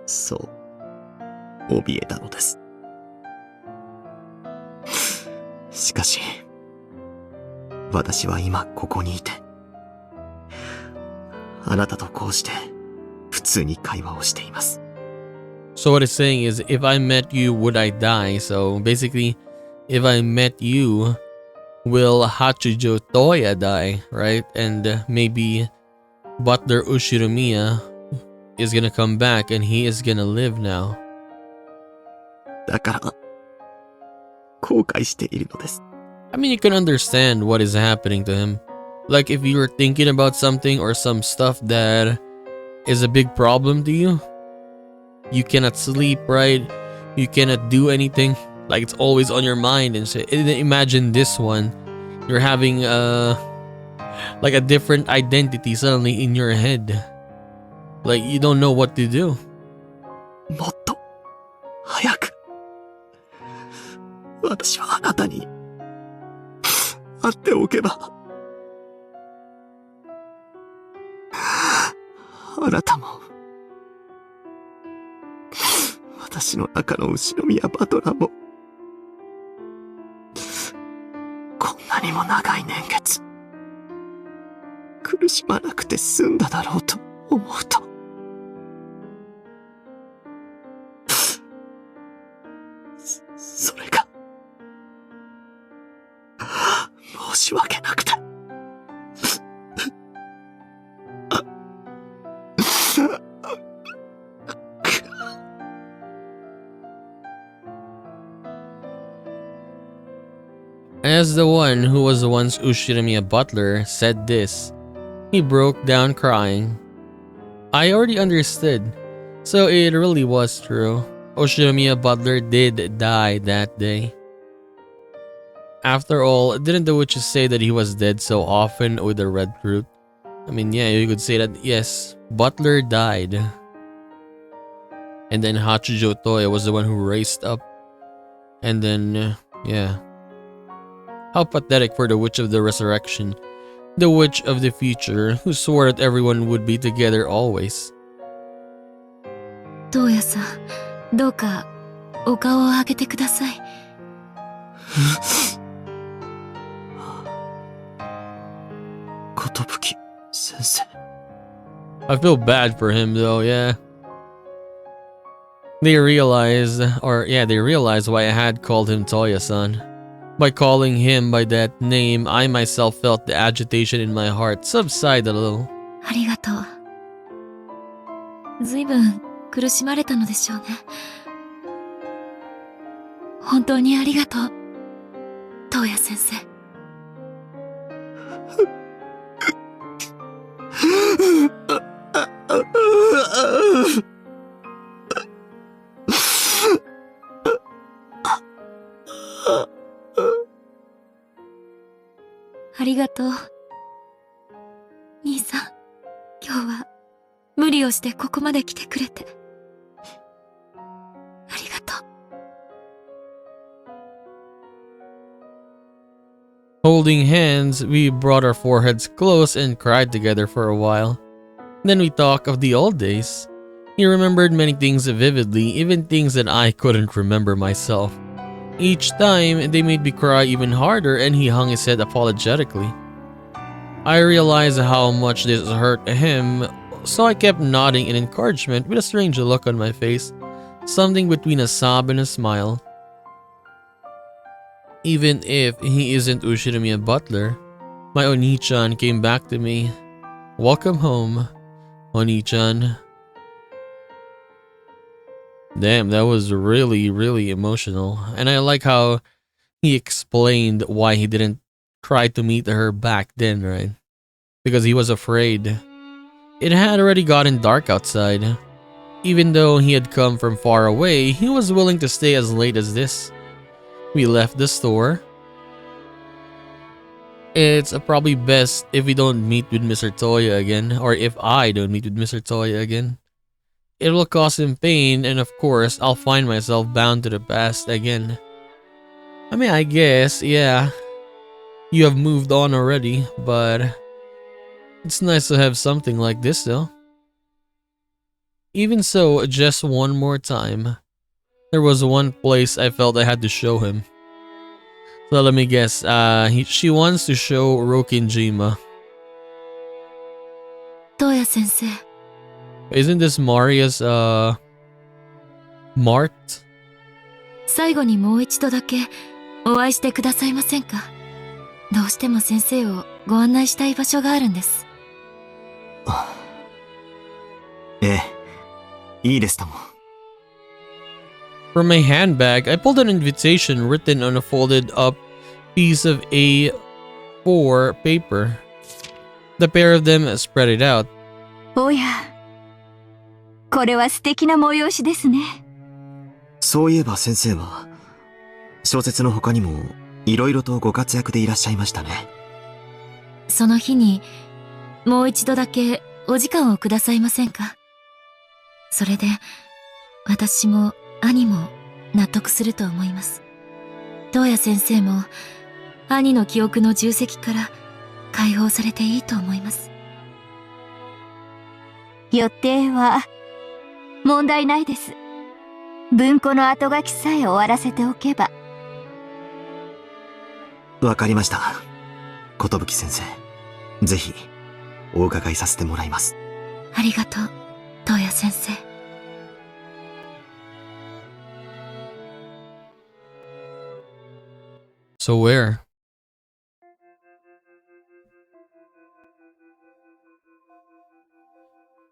そう、怯えたのです。しかし、私は今ここにいて、あなたとこうして普通に会話をしています。So what it's saying is, if I met you, would I die? So basically, if I met you, will Hachijo Toya die, right? And maybe Butler Ushinomiya is gonna come back and he is gonna live now. だから、後悔しているのです。I mean, you can understand what is happening to him. Like if you were thinking about something or some stuff that is a big problem to you, you cannot sleep, right? You cannot do anything. Like it's always on your mind and shit. Imagine this one. You're having like a different identity suddenly in your head. Like you don't know what to do. もっと早く、私はあなたに会っておけば、あなたも私の中の後宮バトラーもこんなにも長い年月苦しまなくて済んだだろうと思うと、それが申し訳なくて。As the one who was once Ushinomiya Butler said this, he broke down crying. I already understood, so it really was true. Ushinomiya Butler did die that day. After all, didn't the witches say that he was dead so often with the red fruit? I mean, yeah, you could say that, yes, Butler died. And then Hachijo Toya was the one who raised up. And then, yeah. How pathetic for the Witch of the Resurrection, the Witch of the Future, who swore that everyone would be together always. トウヤさん、どうかお顔を上げてください。寿先生。I feel bad for him though, yeah. They realized why I had called him Toya-san. By calling him by that name, I myself felt the agitation in my heart subside a little. ありがとう。ずいぶん苦しまれたのでしょうね。本当にありがとう、トウヤ先生。兄さん、今日は無理をしてここまで来てくれて。ありがとう。Holding hands, we brought our foreheads close and cried together for a while. Then we talked of the old days. He remembered many things vividly, even things that I couldn't remember myself. Each time, they made me cry even harder and he hung his head apologetically. I realized how much this hurt him, so I kept nodding in encouragement with a strange look on my face, something between a sob and a smile. Even if he isn't Ushiramiya Butler, my Oni-chan came back to me. Welcome home, Oni-chan. Damn, that was really, really emotional. And I like how he explained why he didn't try to meet her back then, right? Because he was afraid. It had already gotten dark outside. Even though he had come from far away, he was willing to stay as late as this. We left the store. It's probably best if we don't meet with Mr. Toya again, or if I don't meet with Mr. Toya again. It will cause him pain, and of course, I'll find myself bound to the past again. I mean, I guess, yeah, you have moved on already, but it's nice to have something like this though. Even so, just one more time. There was one place I felt I had to show him. So let me guess, she wants to show Rokinjima. Toya sensei. Isn't this Maria's, Mart? 最後にもう一度だけお会いしてくださいませんか。どうしても先生をご案内したい場所があるんです。ええ、いいですとも。From my handbag, I pulled an invitation written on a folded up piece of A4 paper. The pair of them spread it out. おや、これは素敵な催しですね。そういえば先生は、小説の他にもいろいろとご活躍でいらっしゃいましたね。その日にもう一度だけお時間をくださいませんか。それで私も兄も納得すると思います。東野先生も兄の記憶の重責から解放されていいと思います。予定は問題ないです。文庫の後書きさえ終わらせておけば。わかりました。寿先生、ぜひお伺いさせてもらいます。ありがとう、東野先生。So where?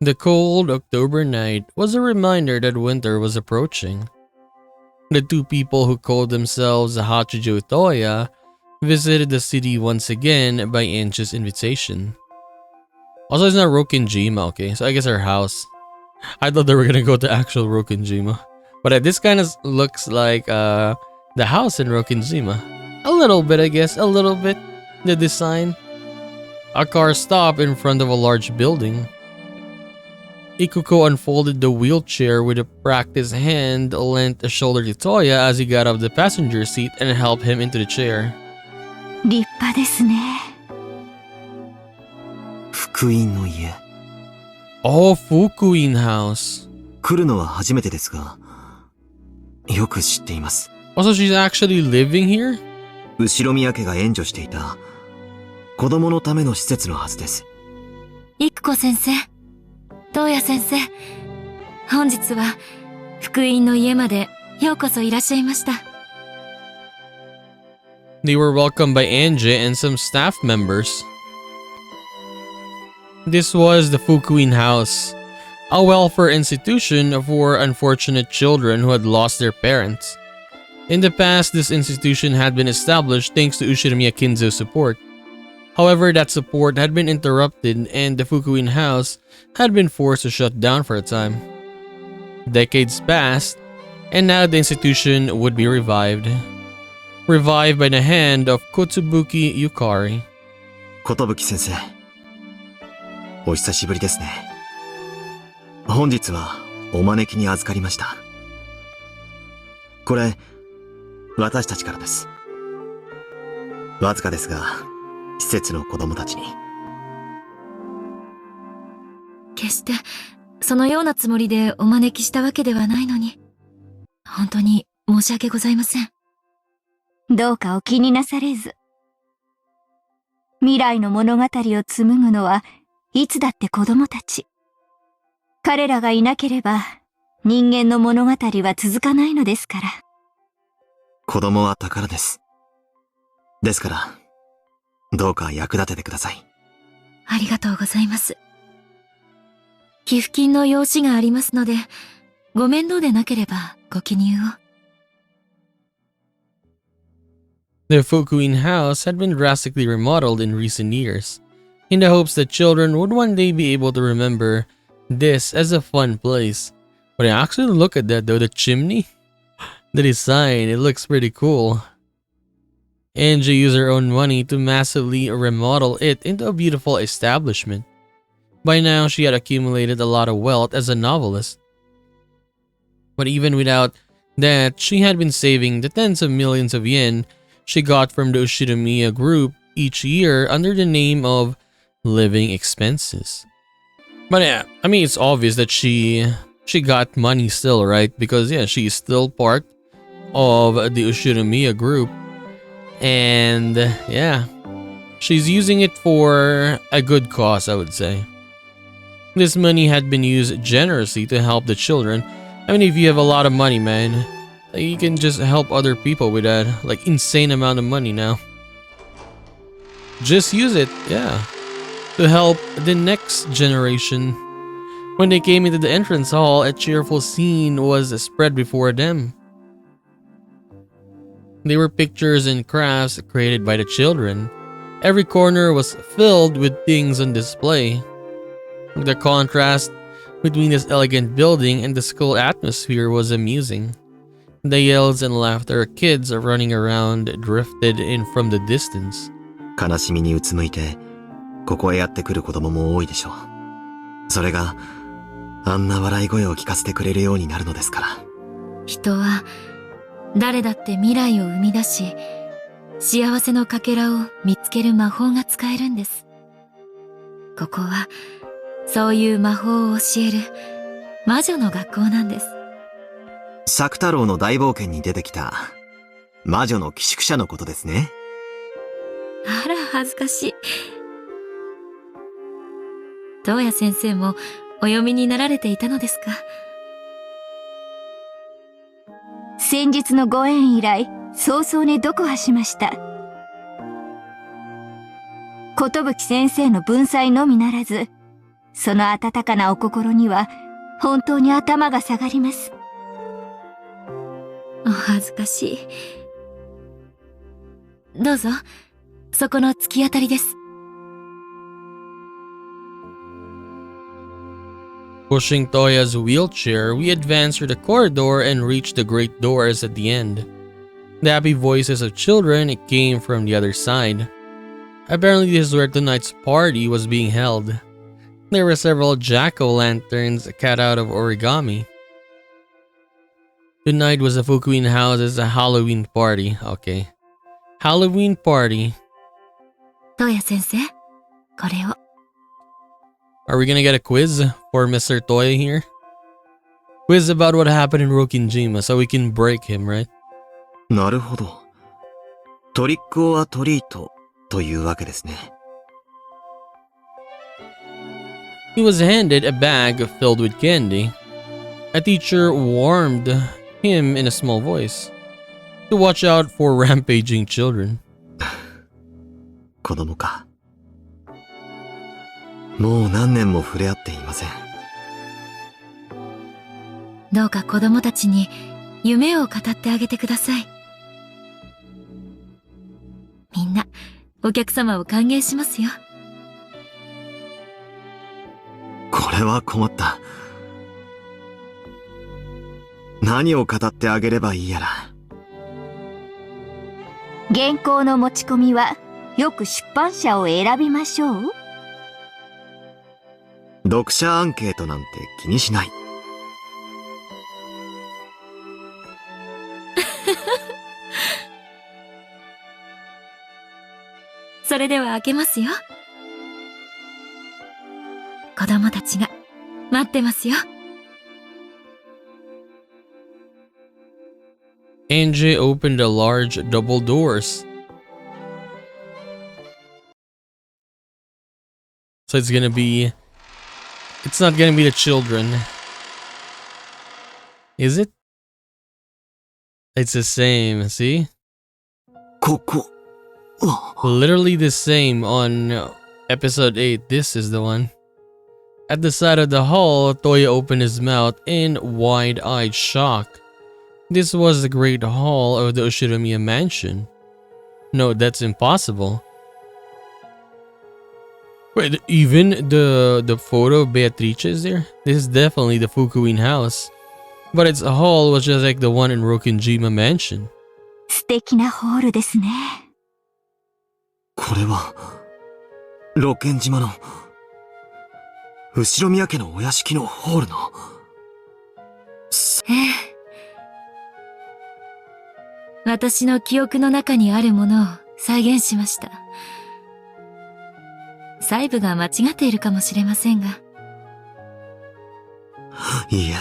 The cold October night was a reminder that winter was approaching. The two people who called themselves Hachijo Toya visited the city once again by Anchi's invitation. Also, it's not Rokinjima, okay? So I guess our house. I thought they were gonna go to actual Rokinjima. But this kind of looks like the house in Rokinjima. A little bit, I guess. A little bit. The design. A car stopped in front of a large building. Ikuko unfolded the wheelchair with a practiced hand, lent a shoulder to Toya as he got out of the passenger seat and helped him into the chair. 立派ですね。福音の家。Oh, Fukuin House. 来るのは初めてですが、よく知っています。Also, she's actually living here? 後宮家が援助していた子供のための施設のはずです。育子先生、東野先生、本日は福音の家までようこそいらっしゃいました。They were welcomed by Angie and some staff members. This was the Fukuin House, a welfare institution for unfortunate children who had lost their parents. In the past, this institution had been established thanks to Ushiramiya Kinzo's support. However, that support had been interrupted and the Fukuin House had been forced to shut down for a time. Decades passed, and now the institution would be revived. Revived by the hand of Kotsubuki Yukari. 寿先生、お久しぶりですね。本日はお招きに預かりました。これ、私たちからです。わずかですが、施設の子供たちに。決して、そのようなつもりでお招きしたわけではないのに。本当に申し訳ございません。どうかお気になされず。未来の物語を紡ぐのはいつだって子供たち。彼らがいなければ人間の物語は続かないのですから。子供は宝です。ですから、どうか役立ててください。ありがとうございます。寄付金の用紙がありますので、ご面倒でなければご記入を。The Fukuin house had been drastically remodeled in recent years, in the hopes that children would one day be able to remember this as a fun place. When I actually look at that though, the chimney, the design, it looks pretty cool. Angie used her own money to massively remodel it into a beautiful establishment. By now, she had accumulated a lot of wealth as a novelist. But even without that, she had been saving the tens of millions of yen she got from the Ushinomiya group each year under the name of living expenses. But yeah, I mean, it's obvious that she got money still, right? Because yeah, she's still part of the Ushinomiya group. And yeah, she's using it for a good cause, I would say. This money had been used generously to help the children. I mean, if you have a lot of money, man, you can just help other people with that, like, insane amount of money now. Just use it, yeah, to help the next generation. When they came into the entrance hall, a cheerful scene was spread before them. They were pictures and crafts created by the children. Every corner was filled with things on display. The contrast between this elegant building and the school atmosphere was amusing. The yells and laughter of kids running around drifted in from the distance. 悲しみにうつむいて、ここへやってくる子供も多いでしょう。それが、あんな笑い声を聞かせてくれるようになるのですから。人は、誰だって未来を生み出し、幸せのかけらを見つける魔法が使えるんです。ここは、そういう魔法を教える魔女の学校なんです。作太郎の大冒険に出てきた魔女の寄宿舎のことですね。あら、恥ずかしい。東野先生もお読みになられていたのですか？先日のご縁以来、早々に読破しました。寿先生の文才のみならず、その温かなお心には本当に頭が下がります。お恥ずかしい。どうぞ、そこの突き当たりです。Pushing Toya's wheelchair, we advanced through the corridor and reached the great doors at the end. The happy voices of children came from the other side. Apparently this is where tonight's party was being held. There were several jack-o'-lanterns cut out of origami. Tonight was the Fukuin house's Halloween party. Okay. Halloween party. 東野先生、これを。Are we gonna get a quiz for Mr. Toya here? Quiz about what happened in Rokinjima so we can break him, right? なるほど。トリックオアトリートというわけですね。He was handed a bag filled with candy. A teacher warned him in a small voice to watch out for rampaging children. 子供か。もう何年も触れ合っていません。どうか子供たちに夢を語ってあげてください。みんなお客様を歓迎しますよ。これは困った。何を語ってあげればいいやら。原稿の持ち込みはよく出版社を選びましょう。読者アンケートなんて気にしない。それでは開けますよ。子供たちが待ってますよ。Angie opened the large double doors. So it's not gonna be the children. Is it? It's the same, see? ここ。Literally the same on episode 8. This is the one. At the side of the hall, Toya opened his mouth in wide-eyed shock. This was the great hall of the Ushiromiya mansion. No, that's impossible. Wait, even the photo of Beatrice is there? This is definitely the Fukuin house. But its hall was just like the one in Rokinjima mansion. 素敵なホールですね。これは、露見島の、後宮家のお屋敷のホールの。ええ。私の記憶の中にあるものを再現しました。細部が間違っているかもしれませんが。いいえ。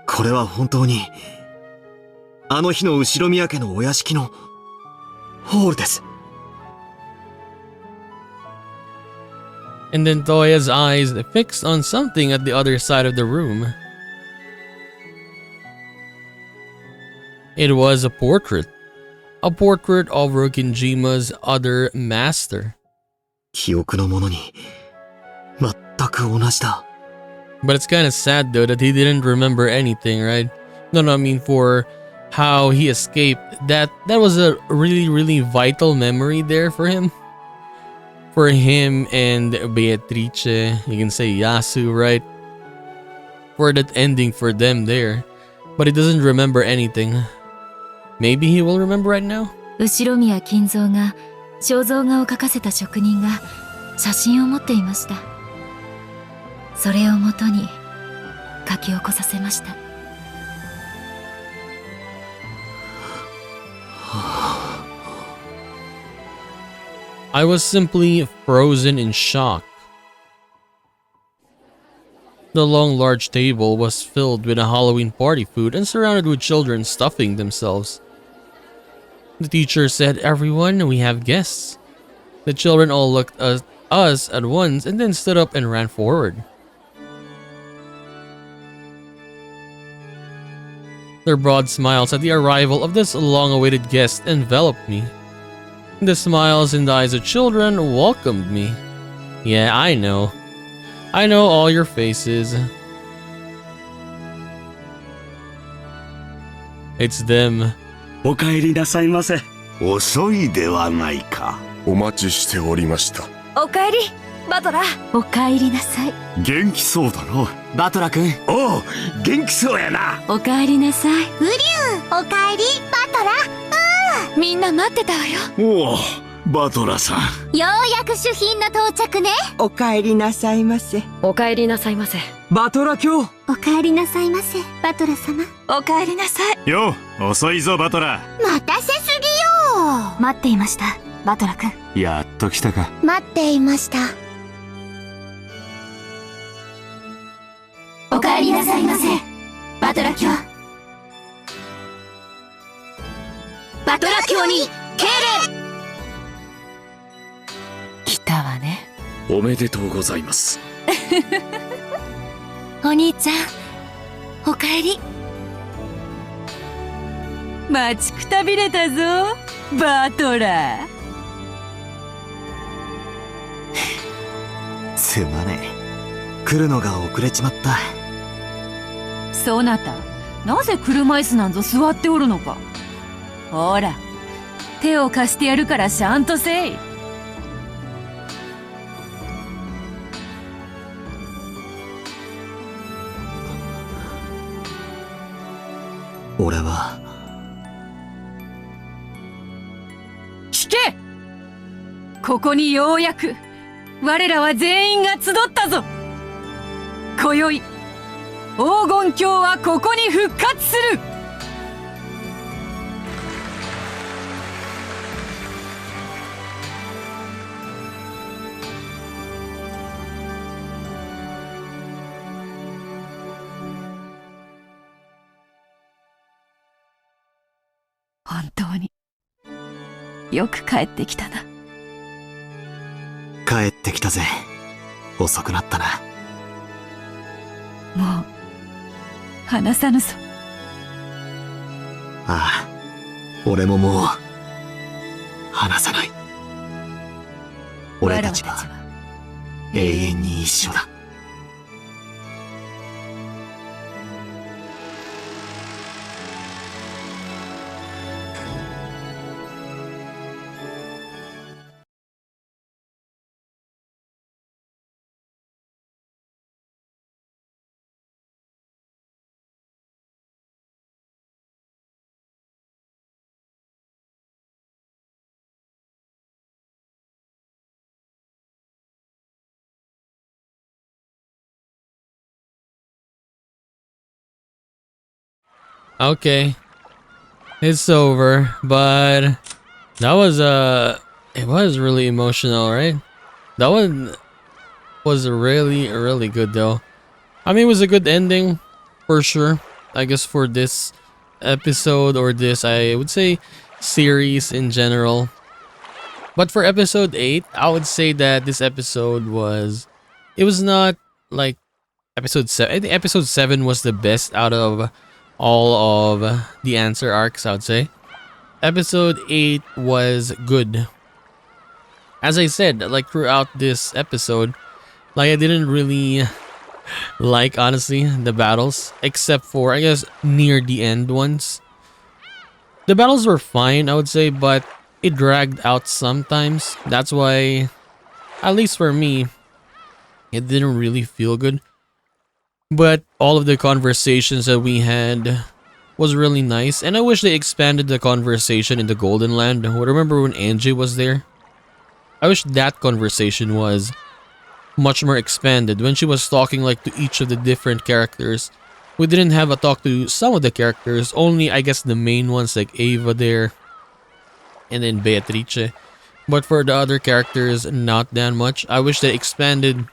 これは本当に、あの日の後宮家のお屋敷の、ホールです。And then Toya's eyes fixed on something at the other side of the room. It was a portrait. A portrait of Rokinjima's other master. 記憶のものに、全く同じだ。But it's kind of sad though that he didn't remember anything, right? No, I mean for how he escaped. That was a really vital memory there for him. For him and Beatrice, you can say Yasu, right? For that ending for them there. But he doesn't remember anything. Maybe he will remember right now? 後宮金蔵が肖像画を描かせた職人が写真を持っていました。それをもとに書き起こさせました。I was simply frozen in shock. The long large table was filled with a Halloween party food and surrounded with children stuffing themselves. The teacher said, "Everyone, we have guests." The children all looked at us at once and then stood up and ran forward. Their broad smiles at the arrival of this long-awaited guest enveloped me. The smiles in the eyes of children welcomed me. Yeah, I know. I know all your faces. It's them. お帰りなさいませ。遅いではないか。お待ちしておりました。おかえりバトラー。お帰りなさい。元気そうだな。バトラ君。おう、元気そうやな。お帰りなさい。ウリュウ、お帰りバトラ。みんな待ってたわよ。おお、バトラさん。ようやく主賓の到着ね。お帰りなさいませ。おかえりなさいませ。バトラ卿。お帰りなさいませ、バトラ様。おかえりなさい。よう、遅いぞバトラ。待たせすぎよ。待っていました、バトラ君。やっと来たか。待っていました。お帰りなさいませ、バトラ卿。バトラ卿に敬礼。来たわね。おめでとうございます。お兄ちゃん、おかえり。待ちくたびれたぞ、バトラー。すまねえ。来るのが遅れちまった。そなた、なぜ車椅子なんぞ座っておるのか。ほら、手を貸してやるからしゃんとせい。俺は。聞け！ここにようやく我らは全員が集ったぞ。今宵、黄金鏡はここに復活する。本当によく帰ってきたな。帰ってきたぜ。遅くなったな。もう話さぬぞ。ああ、俺ももう話さない。俺たちは永遠に一緒だ。Okay. It's over, but that was it was really emotional, right? That one was really good though. I mean, it was a good ending for sure. I guess for this episode, or this, I would say, series in general. But for episode 8, I would say that this episode was, it was not like episode 7. I think episode 7 was the best out of all of the answer arcs, I would say. Episode 8 was good. As I said, like throughout this episode, like I didn't really like, honestly, the battles, except for, I guess, near the end ones. The battles were fine, I would say, but it dragged out sometimes. That's why, at least for me, it didn't really feel good. But all of the conversations that we had was really nice, and I wish they expanded the conversation in the Golden Land. Remember when Angie was there? I wish that conversation was much more expanded when she was talking like to each of the different characters. We didn't have a talk to some of the characters, only I guess the main ones like Ava there, and then Beatrice. But for the other characters, not that much. I wish they expanded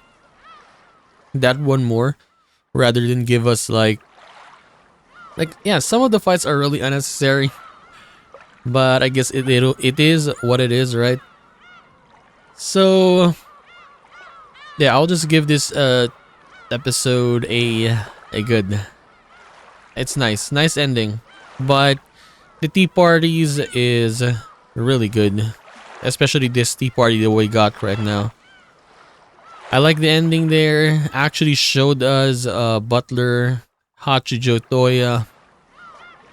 that one more, rather than give us like yeah, some of the fights are really unnecessary, but I guess it is what it is, right? So yeah, I'll just give this episode a good. It's nice ending, but the tea parties is really good, especially this tea party that we got right now. I like the ending there. Actually showed us Butler Hachijo Toya,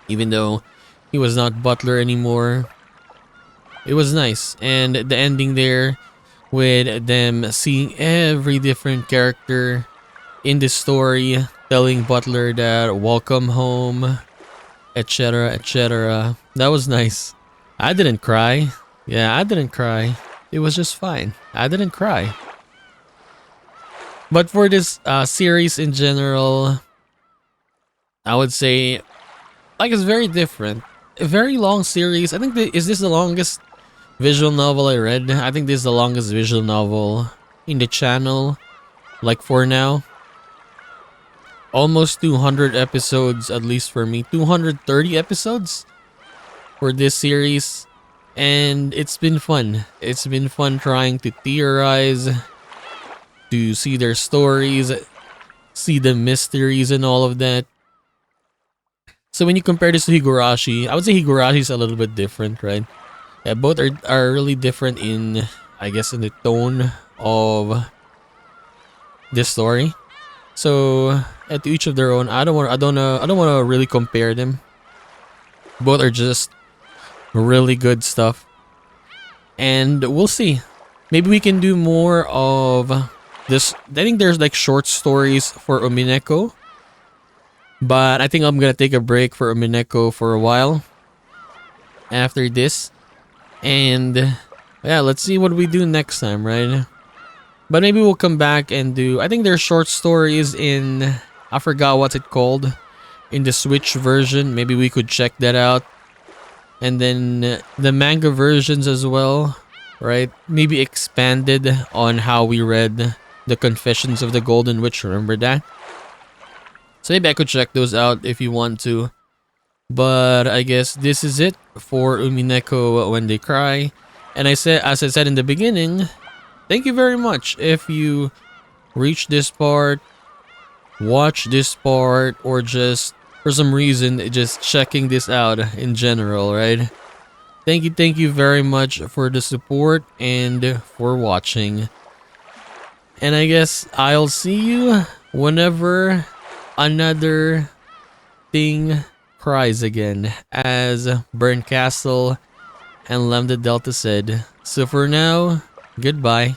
even though he was not Butler anymore. It was nice, and the ending there with them seeing every different character in the story, telling Butler that welcome home, etc, etc. That was nice. I didn't cry. Yeah, I didn't cry. It was just fine. I didn't cry. But for this series in general, I would say, like, it's very different. A very long series. I think is this the longest visual novel I read? I think this is the longest visual novel in the channel, like for now. Almost 200 episodes, at least for me. 230 episodes for this series. And it's been fun. It's been fun trying to theorize, to see their stories, see the mysteries and all of that. So when you compare this to Higurashi, I would say Higurashi is a little bit different, right? Yeah, both are really different in, I guess, in the tone of this story. So to each of their own. I don't want to really compare them. Both are just really good stuff, and we'll see. Maybe we can do more of this. I think there's like short stories for Umineko, but I think I'm gonna take a break for Umineko for a while after this. And yeah, let's see what we do next time, right? But maybe we'll come back and do, I think there's short stories in, I forgot what's it called, in the Switch version. Maybe we could check that out. And then the manga versions as well, right? Maybe expanded on how we read the Confessions of the Golden Witch, remember that? So maybe I could check those out if you want to. But I guess this is it for Umineko When They Cry. And as I said in the beginning, thank you very much if you reach this part, watch this part, or just for some reason just checking this out in general, right? Thank you very much for the support and for watching. And I guess I'll see you whenever another thing cries again, as Burn Castle and Lambda Delta said. So for now, goodbye.